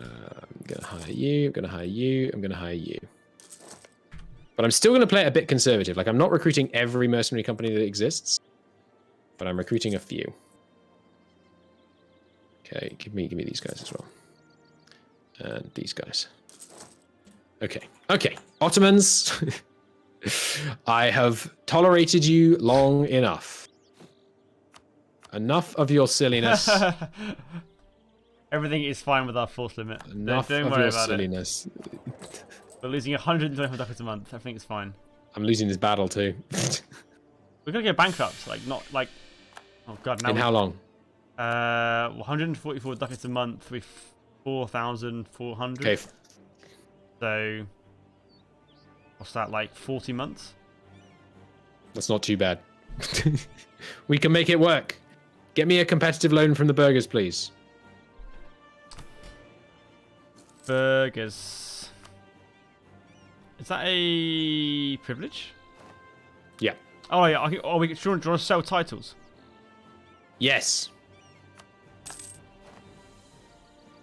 going to hire you. I'm going to hire you. I'm going to hire you. But I'm still going to play it a bit conservative. Like, I'm not recruiting every mercenary company that exists, but I'm recruiting a few. Okay, give me these guys as well. And these guys. Okay. Ottomans, I have tolerated you long enough. Enough of your silliness. Everything is fine with our force limit. Enough don't of worry your about silliness. We're losing 125 ducats a month. Everything is fine. I'm losing this battle too. We're gonna get bankrupt. Like, not like. Oh god. Now In how long? 144 ducats a month with 4,400. Okay. So, what's that, like 40 months? That's not too bad. We can make it work. Get me a competitive loan from the burghers, please. Burghers. Is that a privilege? Yeah. Oh yeah. We do you want to sell titles? Yes.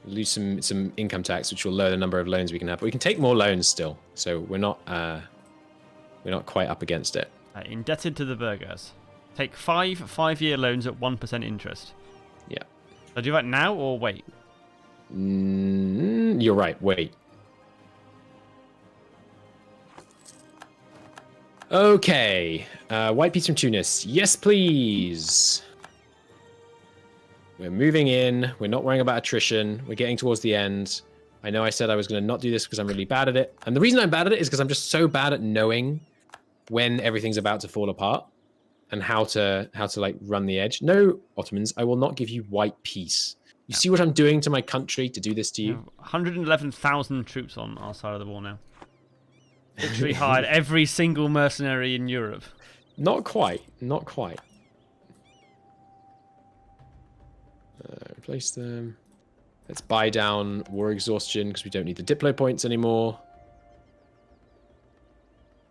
Lose some income tax, which will lower the number of loans we can have. But we can take more loans still, so we're not quite up against it. Indebted to the burghers. Take 5-year loans at 1% interest. Yeah. Should I do that now or wait? You're right. Wait. Okay. White peas from Tunis. Yes, please. We're moving in. We're not worrying about attrition. We're getting towards the end. I know I said I was going to not do this because I'm really bad at it. And the reason I'm bad at it is because I'm just so bad at knowing when everything's about to fall apart and how to like run the edge. No, Ottomans, I will not give you white peace. You see what I'm doing to my country to do this to you? 111,000 troops on our side of the wall now. Literally hired every single mercenary in Europe. Not quite. Not quite. Replace them. Let's buy down war exhaustion because we don't need the Diplo points anymore.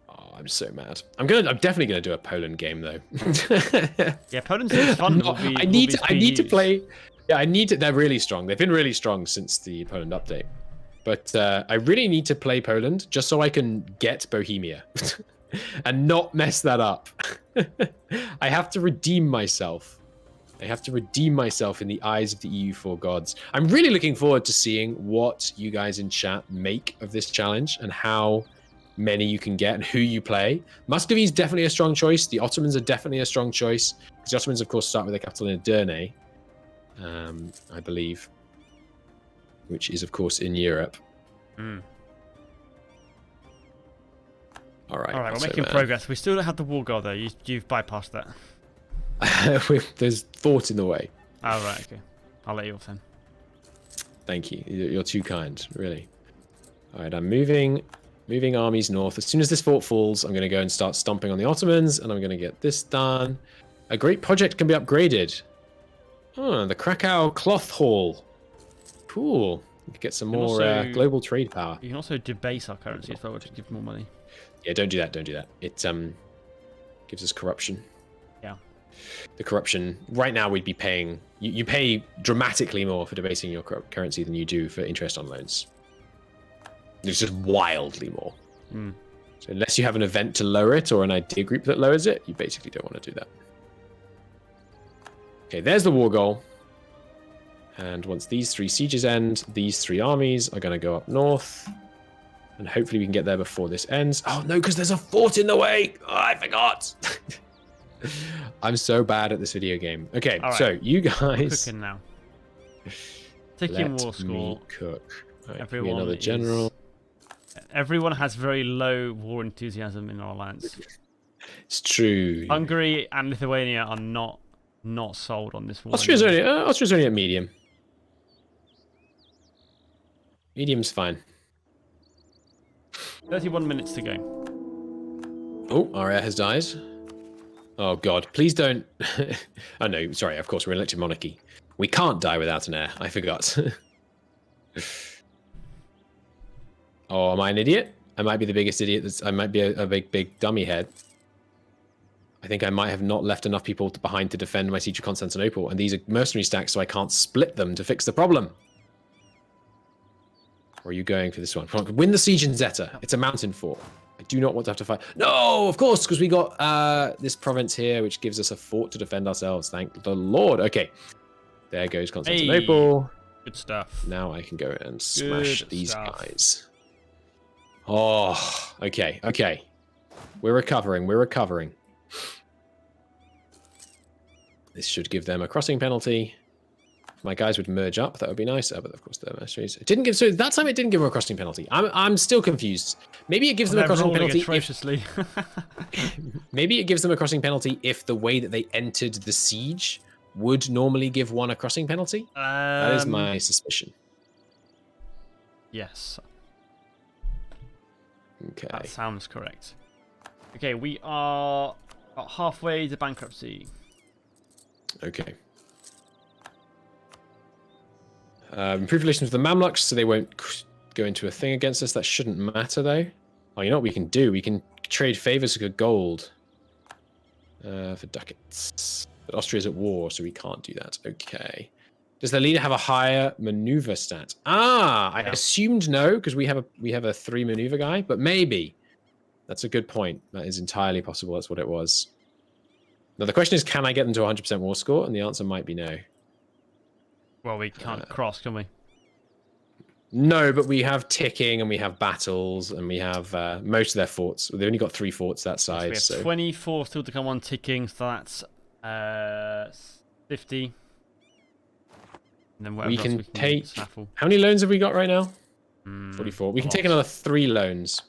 Oh, I'm so mad. I'm definitely gonna do a Poland game though. Yeah, Poland's fun. I need to play. Yeah, they're really strong. They've been really strong since the Poland update. But I really need to play Poland just so I can get Bohemia and not mess that up. I have to redeem myself. I have to redeem myself in the eyes of the EU4 gods. I'm really looking forward to seeing what you guys in chat make of this challenge and how many you can get and who you play. Muscovy is definitely a strong choice. The Ottomans are definitely a strong choice. Because the Ottomans, of course, start with their capital in Edirne, I believe, which is, of course, in Europe. All right, we're making progress. We still don't have the war goal, though. You've bypassed that. There's thought in the way. Oh, right, okay. I'll let you off then. Thank you. You're too kind, really. All right, I'm moving armies north. As soon as this fort falls, I'm going to go and start stomping on the Ottomans, and I'm going to get this done. A great project can be upgraded. Oh, the Krakow Cloth Hall. Cool. We could get some And more also- global trade power. You can also debase our currency as well, which would give more money. Yeah, don't do that. Don't do that. It gives us corruption. Yeah. The corruption. Right now, we'd be paying. You pay dramatically more for debasing your currency than you do for interest on loans. It's just wildly more. Mm. So unless you have an event to lower it or an idea group that lowers it, you basically don't want to do that. Okay, there's the war goal. And once these 3 sieges end, these 3 armies are going to go up north. And hopefully we can get there before this ends. Oh, no, because there's a fort in the way. Oh, I forgot. I'm so bad at this video game. Okay, All right. so you guys... Cooking now. Taking war Let score. me cook. Right, give me Everyone another general. Everyone has very low war enthusiasm in our alliance. It's true. Hungary and Lithuania are not sold on this war. Austria's only at medium. Medium's fine. 31 minutes to go. Oh, our heir has died. Oh god, please don't. Oh no, sorry, of course we're an elected monarchy. We can't die without an heir. I forgot. Oh, am I an idiot? I might be the biggest idiot. I might be a big dummy head. I think I might have not left enough people behind to defend my siege of Constantinople, and these are mercenary stacks, so I can't split them to fix the problem. Or are you going for this one? Win the siege in Zeta. It's a mountain fort. I do not want to have to fight. No, of course, because we got this province here, which gives us a fort to defend ourselves. Thank the Lord. Okay, there goes Constantinople. Hey, good stuff. Now I can go and smash Good these stuff. guys. Oh, okay, okay. We're recovering. We're recovering. This should give them a crossing penalty. If my guys would merge up, that would be nice. But of course, they're mercenaries. It didn't give. So that time, it didn't give them a crossing penalty. I'm still confused. Maybe it gives them a crossing penalty. Atrociously. Maybe it gives them a crossing penalty if the way that they entered the siege would normally give one a crossing penalty. That is my suspicion. Yes, Okay. that sounds correct. Okay, we are about halfway to bankruptcy. Okay. Improve relations with the Mamluks so they won't go into a thing against us. That shouldn't matter, though. Oh, you know what we can do? We can trade favors for gold. For ducats. But Austria's at war, so we can't do that. Okay. Does the leader have a higher maneuver stat? Ah, I assumed no, because we have a 3 maneuver guy, but maybe. That's a good point. That is entirely possible. That's what it was. Now, the question is, can I get them to 100% war score? And the answer might be no. Well, we can't cross, can we? No, but we have ticking, and we have battles, and we have most of their forts. They've only got 3 forts that So side. we have So 24 still to come on ticking, so that's 50. And then we whatever can else take... snaffle. How many loans have we got right now? 44. We a can take lot. another 3 loans.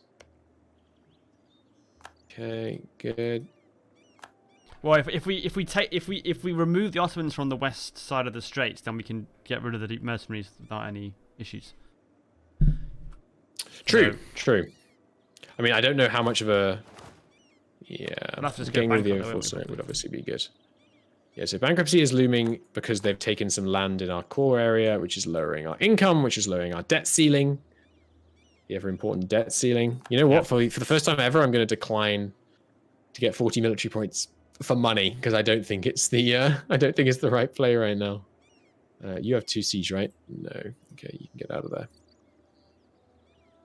Okay, good. Well, if we remove the Ottomans from the west side of the straits, then we can get rid of the deep mercenaries without any issues. True, So- true. I mean, I don't know how much of a... Yeah, We'll have to just go getting rid of the bankrupt, overforce won't we? would obviously be good. Yeah, so bankruptcy is looming because they've taken some land in our core area, which is lowering our income, which is lowering our debt ceiling. The ever important debt ceiling. You know what? Yeah. For the first time ever, I'm going to decline to get 40 military points for money because I don't think it's the right play right now. You have 2 siege, right? No. Okay, you can get out of there.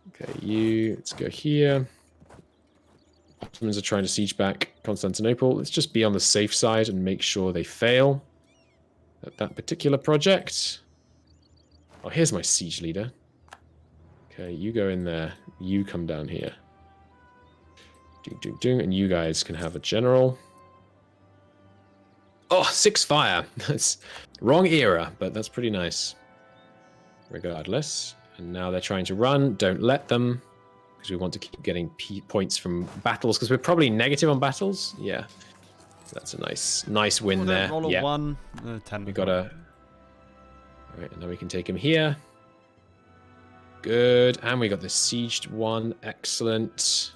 Okay, let's go here. Ottomans are trying to siege back Constantinople. Let's just be on the safe side and make sure they fail at that particular project. Oh, here's my siege leader. Okay, you go in there. You come down here. Ding, ding, ding. And you guys can have a general. Oh, 6 fire. That's wrong era, but that's pretty nice. Regardless. And now they're trying to run. Don't let them. Because we want to keep getting points from battles. Because we're probably negative on battles. Yeah. That's a nice win there. Roll a Yeah. 1, 10. We got a... Alright, and now we can take him here. Good. And we got the sieged one. Excellent.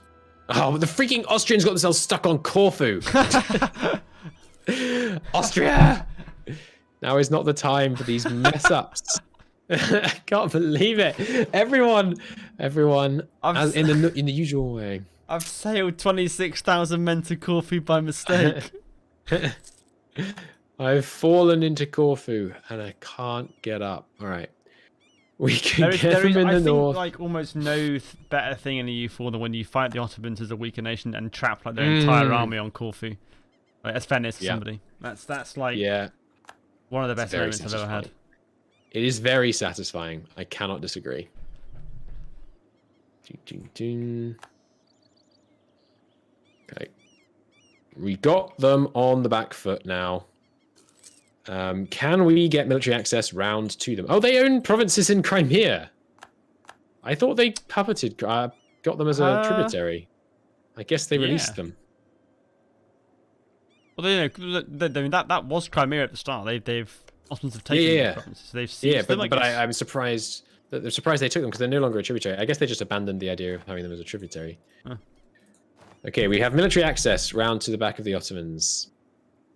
Oh, the freaking Austrians got themselves stuck on Corfu. Austria! Now is not the time for these mess-ups. I can't believe it. Everyone, as in the usual way. I've sailed 26,000 men to Corfu by mistake. I've fallen into Corfu and I can't get up. All right. We can get them in the north. I think like almost no better thing in the EU4 than when you fight the Ottomans as a weaker nation and trap like their entire army on Corfu. Like, as fairness to somebody. That's like one of the best moments I've ever had. It is very satisfying. I cannot disagree. Okay. We got them on the back foot now. Can we get military access round to them? Oh, they own provinces in Crimea. I thought they puppeted, got them as a tributary. I guess they released them. Well, that was Crimea at the start. They've Ottomans have taken the provinces. They've seized them, but I'm surprised. They're surprised they took them because they're no longer a tributary. I guess they just abandoned the idea of having them as a tributary. Huh. Okay, we have military access round to the back of the Ottomans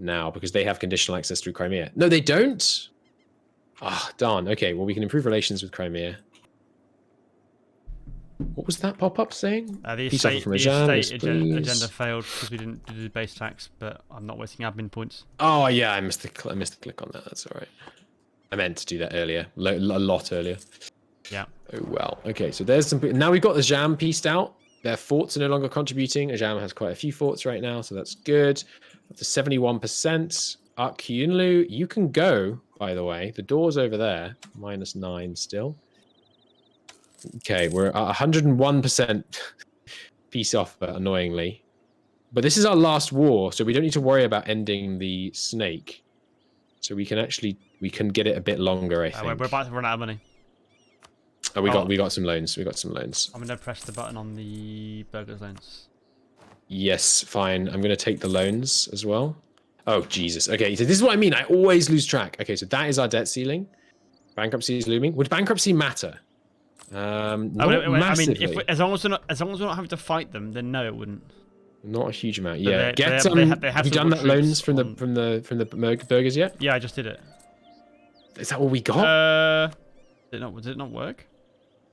now because they have conditional access through Crimea. No, they don't. Ah, darn. Okay, well, we can improve relations with Crimea. What was that pop-up saying? The estate agenda failed because we didn't do the base tax, but I'm not wasting admin points. Oh, yeah, I missed the click on that. That's all right. I meant to do that earlier, a lot earlier. Yeah. Oh, well. Okay, so there's some... Now we've got the Jam pieced out. Their forts are no longer contributing. Ajam has quite a few forts right now, so that's good. Up to 71%. Kyunlu, you can go, by the way. The door's over there. -9 still. Okay, we're at 101% peace offer, annoyingly. But this is our last war, so we don't need to worry about ending the snake. So we can get it a bit longer, I think. We're about to run out of money. Oh, we got some loans. We got some loans. I'm gonna press the button on the burgers loans. Yes, fine. I'm gonna take the loans as well. Oh Jesus. Okay, so this is what I mean. I always lose track. Okay, so that is our debt ceiling. Bankruptcy is looming. Would bankruptcy matter? Not massively. I mean, as long as we're not having to fight them, then no, it wouldn't. Not a huge amount. Yeah. Have you done that loans from the burgers yet? Yeah, I just did it. Is that all we got? Did it not work?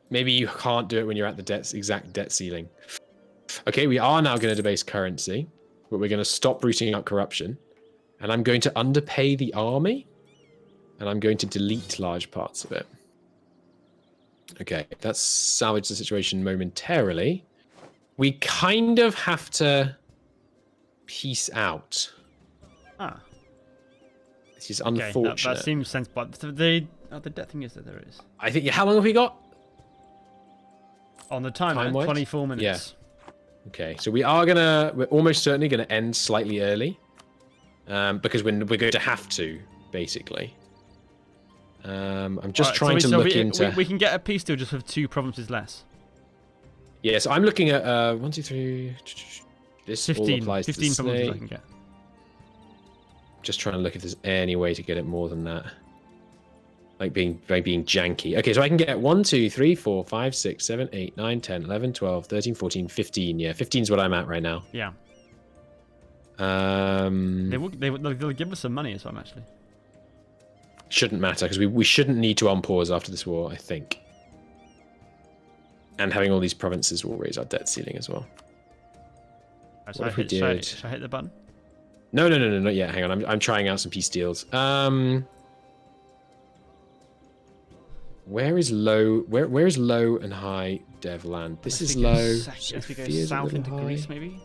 Maybe you can't do it when you're at the exact debt ceiling. Okay, we are now going to debase currency, but we're going to stop rooting out corruption. And I'm going to underpay the army. And I'm going to delete large parts of it. Okay, that's salvaged the situation momentarily. We kind of have to peace out. Ah. This is unfortunate. That seems sensible. The debt thing is that there is. I think, how long have we got? On the timer, 24 minutes. Yeah. Okay, so we're almost certainly gonna end slightly early. Because we're going to have to, basically. I'm just trying to look into... We can get a peace deal just with 2 provinces less. Yeah, so I'm looking at 1, 2, 3... This 15, all applies 15 to the provinces snake. I can get. Just trying to look if there's any way to get it more than that. Like being janky. Okay, so I can get 1, 2, 3, 4, 5, 6, 7, 8, 9, 10, 11, 12, 13, 14, 15. Yeah, 15 is what I'm at right now. Yeah. They'll give us some money as well, actually. Shouldn't matter, because we shouldn't need to unpause after this war, I think. And having all these provinces will raise our debt ceiling as well. So what if we did? Should I hit the button? No, not yet. Hang on, I'm trying out some peace deals. Where is low? Where is low and high dev land? This is low. If we go south into Greece, maybe.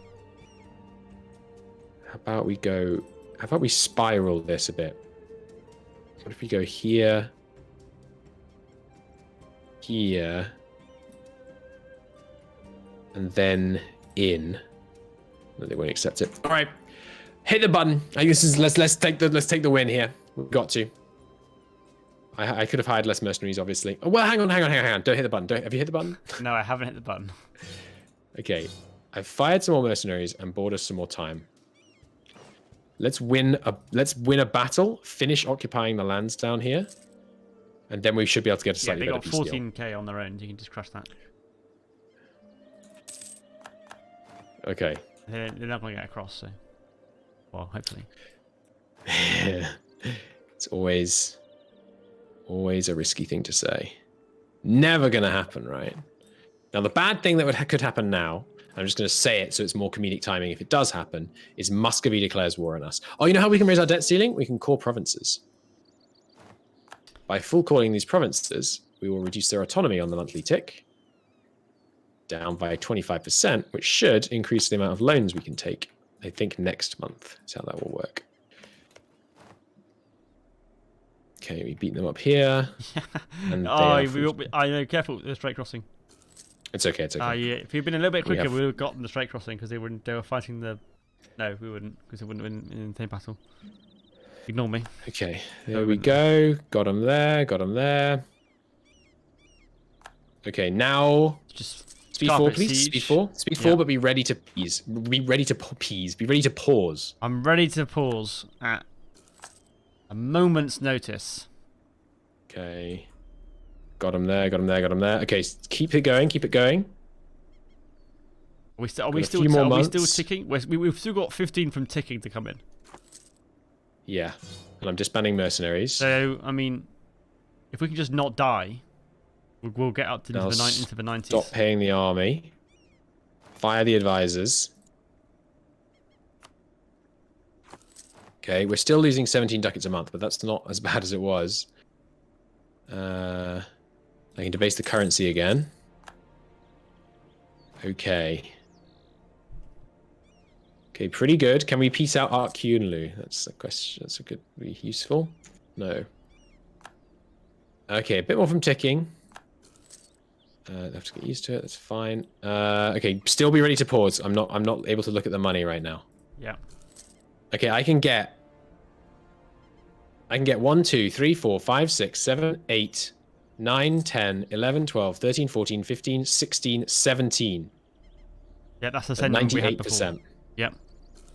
How about we spiral this a bit? What if we go here, and then in? No, they won't accept it. All right, hit the button. I guess let's take the win here. We've got to. I could have hired less mercenaries, obviously. Oh, well, hang on. Don't hit the button. Have you hit the button? No, I haven't hit the button. Okay, I've fired some more mercenaries and bought us some more time. Let's win a battle, finish occupying the lands down here, and then we should be able to get a slightly better peace deal. They got 14k on their own. You can just crush that. Okay. They're not going to get across, so... Well, hopefully. It's always Always a risky thing to say. Never going to happen, right? Now, the bad thing that could happen now, I'm just going to say it so it's more comedic timing if it does happen, is Muscovy declares war on us. Oh, you know how we can raise our debt ceiling? We can call provinces. By full calling these provinces, we will reduce their autonomy on the monthly tick down by 25%, which should increase the amount of loans we can take. I think next month is how that will work. Okay, we beat them up here. And I know, careful with the straight crossing. It's okay, it's okay. Yeah, if you'd been a little bit quicker, we would have gotten the straight crossing because they were fighting the. No, we wouldn't because they wouldn't win in the same battle. Ignore me. Okay, there we go. Got them there. Got them there. Okay, now Just speed 4, please. siege. Speed 4. Speed 4, but be ready to peas. Be ready to peas. Be ready to pause. I'm ready to pause at a moment's notice. Okay. Got him there. Got him there. Got him there. Okay, keep it going. Keep it going. Are we still ticking? We've still got 15 from ticking to come in. Yeah, and I'm disbanding mercenaries. So I mean, if we can just not die, we'll get up to into the 90s. Stop paying the army. Fire the advisors. Okay, we're still losing 17 ducats a month, but that's not as bad as it was. I can debase the currency again. Okay. Okay, pretty good. Can we peace out Arcunlu? That's a question. That's a good, be useful. No. Okay, a bit more from ticking. I have to get used to it. That's fine. Okay, still be ready to pause. I'm not able to look at the money right now. Yeah. Okay, I can get 1, 2, 3, 4, 5, 6, 7, 8, 9, 10, 11, 12, 13, 14, 15, 16, 17. Yeah, that's the same number we had before. 98%. Yep.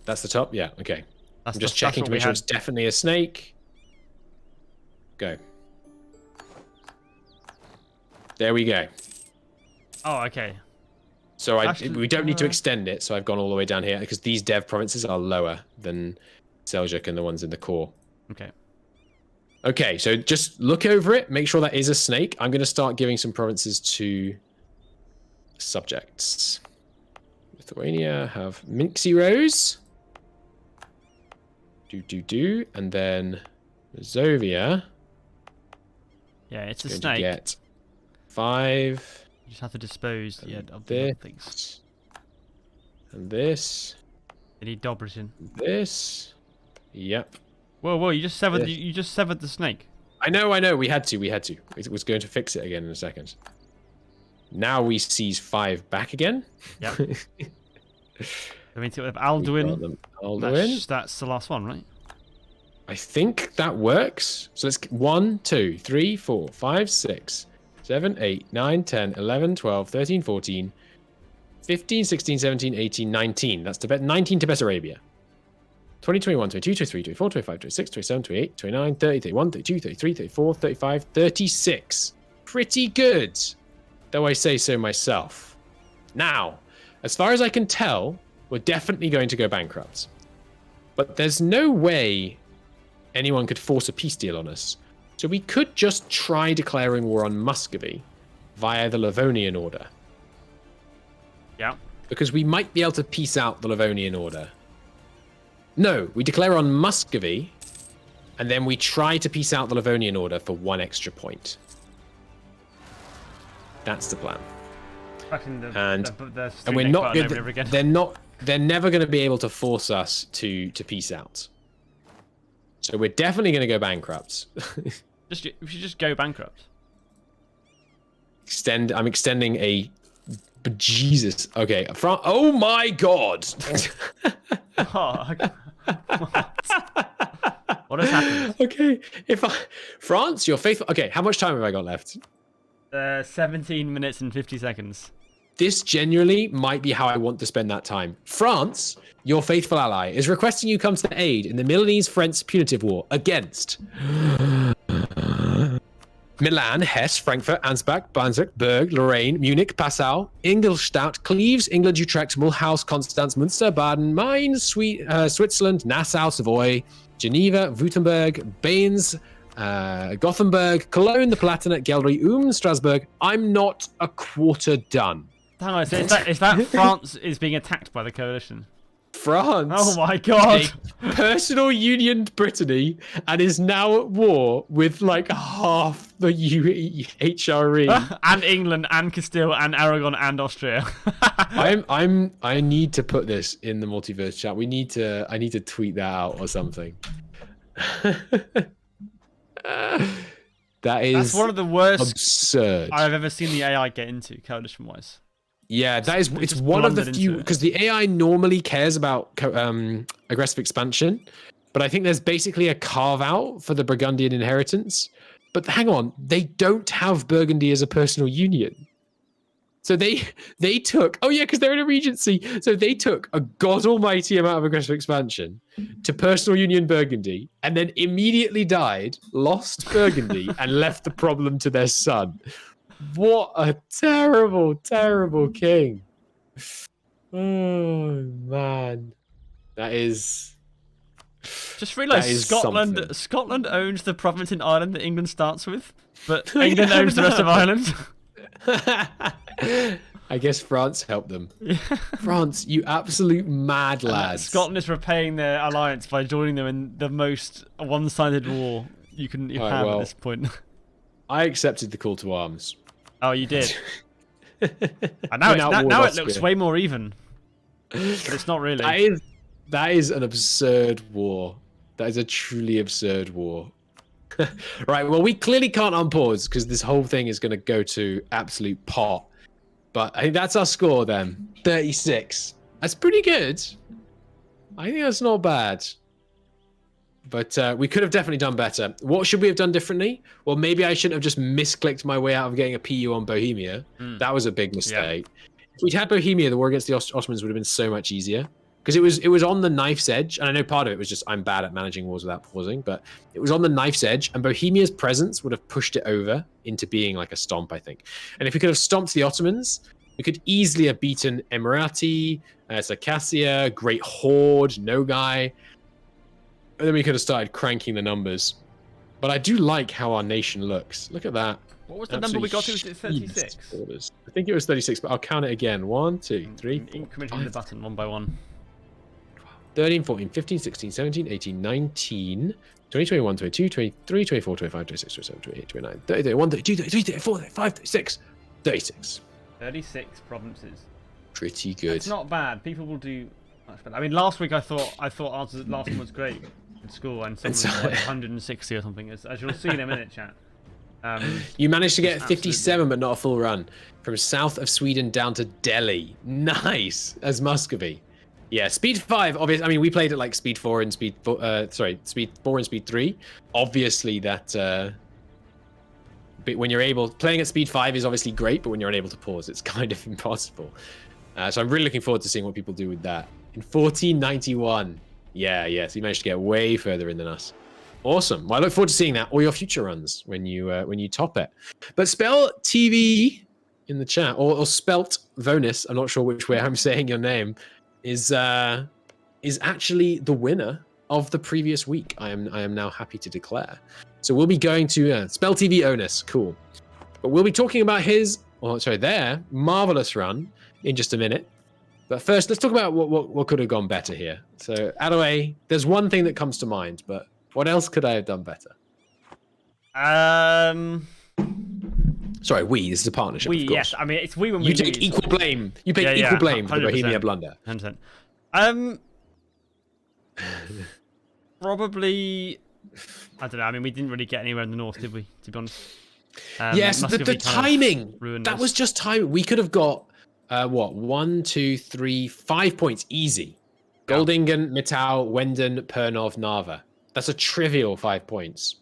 That's the top? Yeah, okay. I'm just checking to make sure it's definitely a snake. Go. There we go. Oh, okay. So we don't need to extend it, so I've gone all the way down here, because these dev provinces are lower than Seljuk and the ones in the core. Okay. Okay, so just look over it, make sure that is a snake. I'm going to start giving some provinces to subjects. Lithuania have Minxie Rose. And then Mazovia. Yeah, it's a going snake. to get 5. You just have to dispose of the other things. And this. They need Dobrzhin. This. Yep. Whoa! You just severed. You just severed the snake. I know. We had to. It was going to fix it again in a second. Now we seize 5 back again. Yep. I mean, with Alduin. That's the last one, right? I think that works. So let's 1, 2, 3, 4, 5, 6, 7, 8, 9, 10, 11, 12, 13, 14, 15, 16, 17, 18, 19. That's Tibet. 19 to Bessarabia. 20, 21, 22, 23, 24, 25, 26, 27, 28, 29, 30, 31, 32, 33, 34, 35, 36. Pretty good, though I say so myself. Now, as far as I can tell, we're definitely going to go bankrupt. But there's no way anyone could force a peace deal on us. So we could just try declaring war on Muscovy via the Livonian Order. Yeah. Because we might be able to peace out the Livonian Order. No, we declare on Muscovy, and then we try to peace out the Livonian Order for 1 extra point. That's the plan. And we're not good. They're never going to be able to force us to peace out. So we're definitely going to go bankrupt. We should just go bankrupt. I'm extending a. Jesus. Okay. Oh my God. What has happened? Okay. France, you're faithful. Okay. How much time have I got left? 17 minutes and 50 seconds. This genuinely might be how I want to spend that time. France, your faithful ally, is requesting you come to their aid in the Milanese-French punitive war against Milan, Hesse, Frankfurt, Ansbach, Danzig, Berg, Lorraine, Munich, Passau, Ingolstadt, Cleves, England, Utrecht, Mulhouse, Constance, Munster, Baden, Mainz, Switzerland, Nassau, Savoy, Geneva, Württemberg, Baines, Gothenburg, Cologne, the Palatinate, Gelderij, Strasbourg. I'm not a quarter done. Hang on, is that France is being attacked by the coalition? France. Oh my god! They personal unioned Brittany and is now at war with like half the HRE and England and Castile and Aragon and Austria. I need to put this in the multiverse chat. I need to tweet that out or something. That's one of the worst absurd I've ever seen the AI get into coalition wise. Yeah, it's one of the few, because the AI normally cares about aggressive expansion, but I think there's basically a carve out for the Burgundian inheritance. But hang on, they don't have Burgundy as a personal union. So they took, oh yeah, because they're in a regency. So they took a god almighty amount of aggressive expansion to personal union Burgundy, and then immediately died, lost Burgundy, and left the problem to their son. What a terrible, terrible king. Oh, man. That is... Just realised Scotland owns the province in Ireland that England starts with, but England owns the rest of Ireland. I guess France helped them. France, you absolute mad lads. Scotland is repaying their alliance by joining them in the most one-sided war you can have at this point. I accepted the call to arms. Oh, you did. And now it looks way more even. But it's not really. That is an absurd war. That is a truly absurd war. Right, well, we clearly can't unpause because this whole thing is going to go to absolute pot. But I think that's our score then. 36. That's pretty good. I think that's not bad. But we could have definitely done better. What should we have done differently? Well, maybe I shouldn't have just misclicked my way out of getting a PU on Bohemia. That was a big mistake. Yeah. If we'd had Bohemia, the war against the Ottomans would have been so much easier. Because it was on the knife's edge. And I know part of it was just I'm bad at managing wars without pausing. But it was on the knife's edge. And Bohemia's presence would have pushed it over into being like a stomp, I think. And if we could have stomped the Ottomans, we could easily have beaten Emirati, Circassia, Great Horde, Nogai. And then we could have started cranking the numbers. But I do like how our nation looks. Look at that. What was the number we got to? Was it 36? I think it was 36, but I'll count it again. 1, 2, 3, 4, incrementing the button one by one. 13, 14, 15, 16, 17, 18, 19, 20, 21, 22, 23, 24, 25, 26, 27, 28, 29, 30, 31, 32, 33, 34, 35, 36. 36. 36 provinces. Pretty good. It's not bad. People will do much better. I mean, last week I thought ours last one was great in school, and someone was like 160 or something, as you'll see in a minute, chat. You managed to get 57, but not a full run. From south of Sweden down to Delhi. Nice! As Muscovy. Yeah, speed 5, obviously. I mean, we played at like speed 4 and speed 4, speed 4 and speed 3. Obviously, that but when you're playing at speed 5 is obviously great, but when you're unable to pause, it's kind of impossible. So I'm really looking forward to seeing what people do with that. In 1491. Yeah, so you managed to get way further in than us. Awesome. Well, I look forward to seeing that, all your future runs when you top it. But spell TV in the chat, or spelt Vonus, I'm not sure which way I'm saying your name, is actually the winner of the previous week. I am now happy to declare. So we'll be going to spell TV Onus, cool. But we'll be talking about their marvelous run in just a minute. But first, let's talk about what could have gone better here. So, Adaway, there's one thing that comes to mind, but what else could I have done better? Sorry, this is a partnership. Of course. Yes. I mean, it's we when we You take equal blame. You take equal blame for the Bohemia blunder. 100%. Probably. I don't know. I mean, we didn't really get anywhere in the north, did we? To be honest. Yes, the timing. That was just time. We could have got 1, 2, 3, 5 points easy. Goldingen, Mitau, Wenden, Pernov, Narva. That's a trivial 5 points.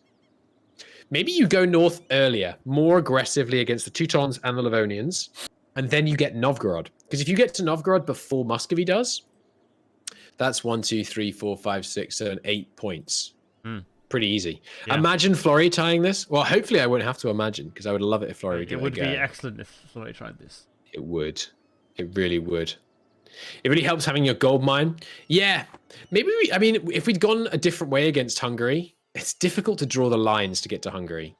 Maybe you go north earlier, more aggressively against the Teutons and the Livonians, and then you get Novgorod. Because if you get to Novgorod before Muscovy does, that's 1, 2, 3, 4, 5, 6, 7, 8 points. Pretty easy. Yeah. Imagine Flory tying this. Well, hopefully I won't have to imagine, because I would love it if Flory would do it. It would be excellent if Flory tried this. It would. It really would. It really helps having your gold mine. Yeah. Maybe if we'd gone a different way against Hungary, it's difficult to draw the lines to get to Hungary.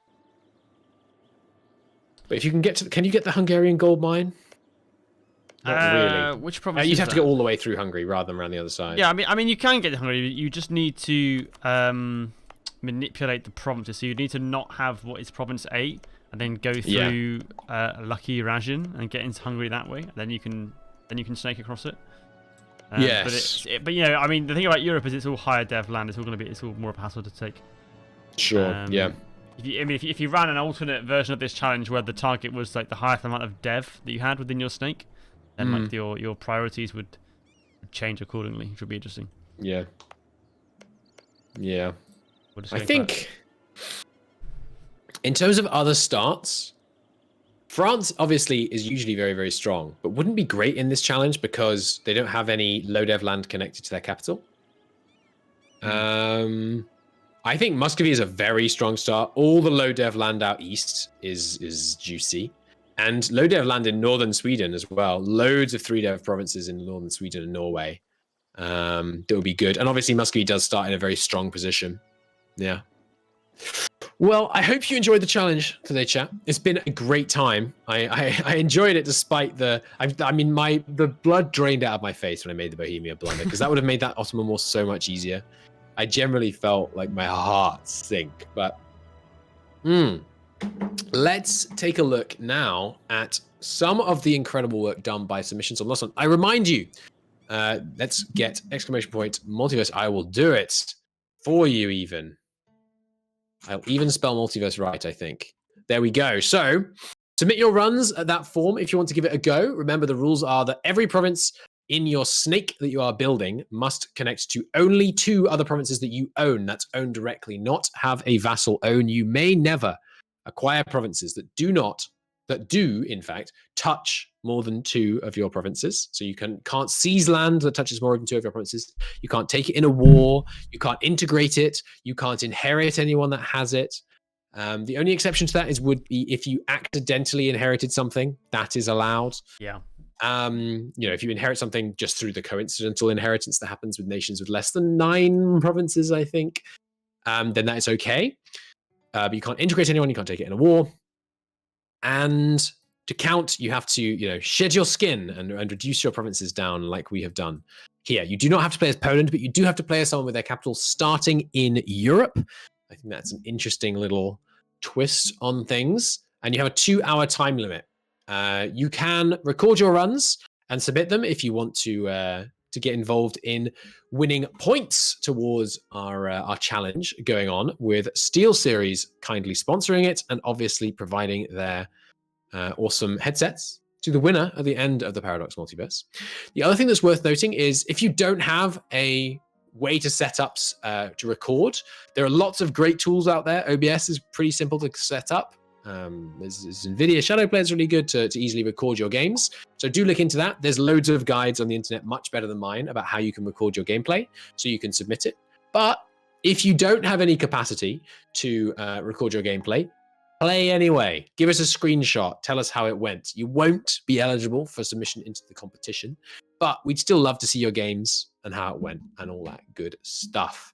But if you can get to, can you get the Hungarian gold mine? Not really. Which province? You'd is have to that? go all the way through Hungary rather than around the other side. Yeah, I mean, you can get to Hungary. You just need to manipulate the provinces. So you need to not have what is province A, and then go through Lucky Rajin and get into Hungary that way. And then you can snake across it. Yes. But you know, I mean, the thing about Europe is it's all higher dev land. It's all more of a hassle to take. Sure. Yeah. If you ran an alternate version of this challenge where the target was like the highest amount of dev that you had within your snake, then like your priorities would change accordingly, which would be interesting. Yeah. Yeah. I think in terms of other starts, France obviously is usually very, very strong, but wouldn't be great in this challenge because they don't have any low dev land connected to their capital. I think Muscovy is a very strong start. All the low dev land out east is juicy. And low dev land in northern Sweden as well. Loads of 3 dev provinces in northern Sweden and Norway. That would be good. And obviously Muscovy does start in a very strong position. Yeah. Well, I hope you enjoyed the challenge today, chat. It's been a great time. I enjoyed it despite the blood drained out of my face when I made the Bohemia blunder, because that would have made that Ottoman War so much easier. I generally felt like my heart sink, but let's take a look now at some of the incredible work done by submissions on Lost One. I remind you, let's get !multiverse. I will do it for you even. I'll even spell multiverse right, I think. There we go. So submit your runs at that form if you want to give it a go. Remember, the rules are that every province in your snake that you are building must connect to only 2 other provinces that you own. That's owned directly, not have a vassal own. You may never acquire provinces that do, in fact, touch more than 2 of your provinces. So you can't seize land that touches more than 2 of your provinces. You can't take it in a war. You can't integrate it. You can't inherit anyone that has it. The only exception to that would be if you accidentally inherited something. That is allowed. Yeah. If you inherit something just through the coincidental inheritance that happens with nations with less than 9 provinces, I think, then that is okay. But you can't integrate anyone. You can't take it in a war. And to count, you have to, shed your skin and reduce your provinces down like we have done here. You do not have to play as Poland, but you do have to play as someone with their capital starting in Europe. I think that's an interesting little twist on things. And you have a 2-hour time limit. You can record your runs and submit them if you want to get involved in winning points towards our challenge going on, with SteelSeries kindly sponsoring it and obviously providing their awesome headsets to the winner at the end of the Paradox Multiverse. The other thing that's worth noting is if you don't have a way to set up to record, there are lots of great tools out there. OBS is pretty simple to set up. There's NVIDIA Shadowplay is really good to easily record your games. So do look into that. There's loads of guides on the internet, much better than mine, about how you can record your gameplay so you can submit it. But if you don't have any capacity to record your gameplay, play anyway. Give us a screenshot. Tell us how it went. You won't be eligible for submission into the competition, but we'd still love to see your games and how it went and all that good stuff.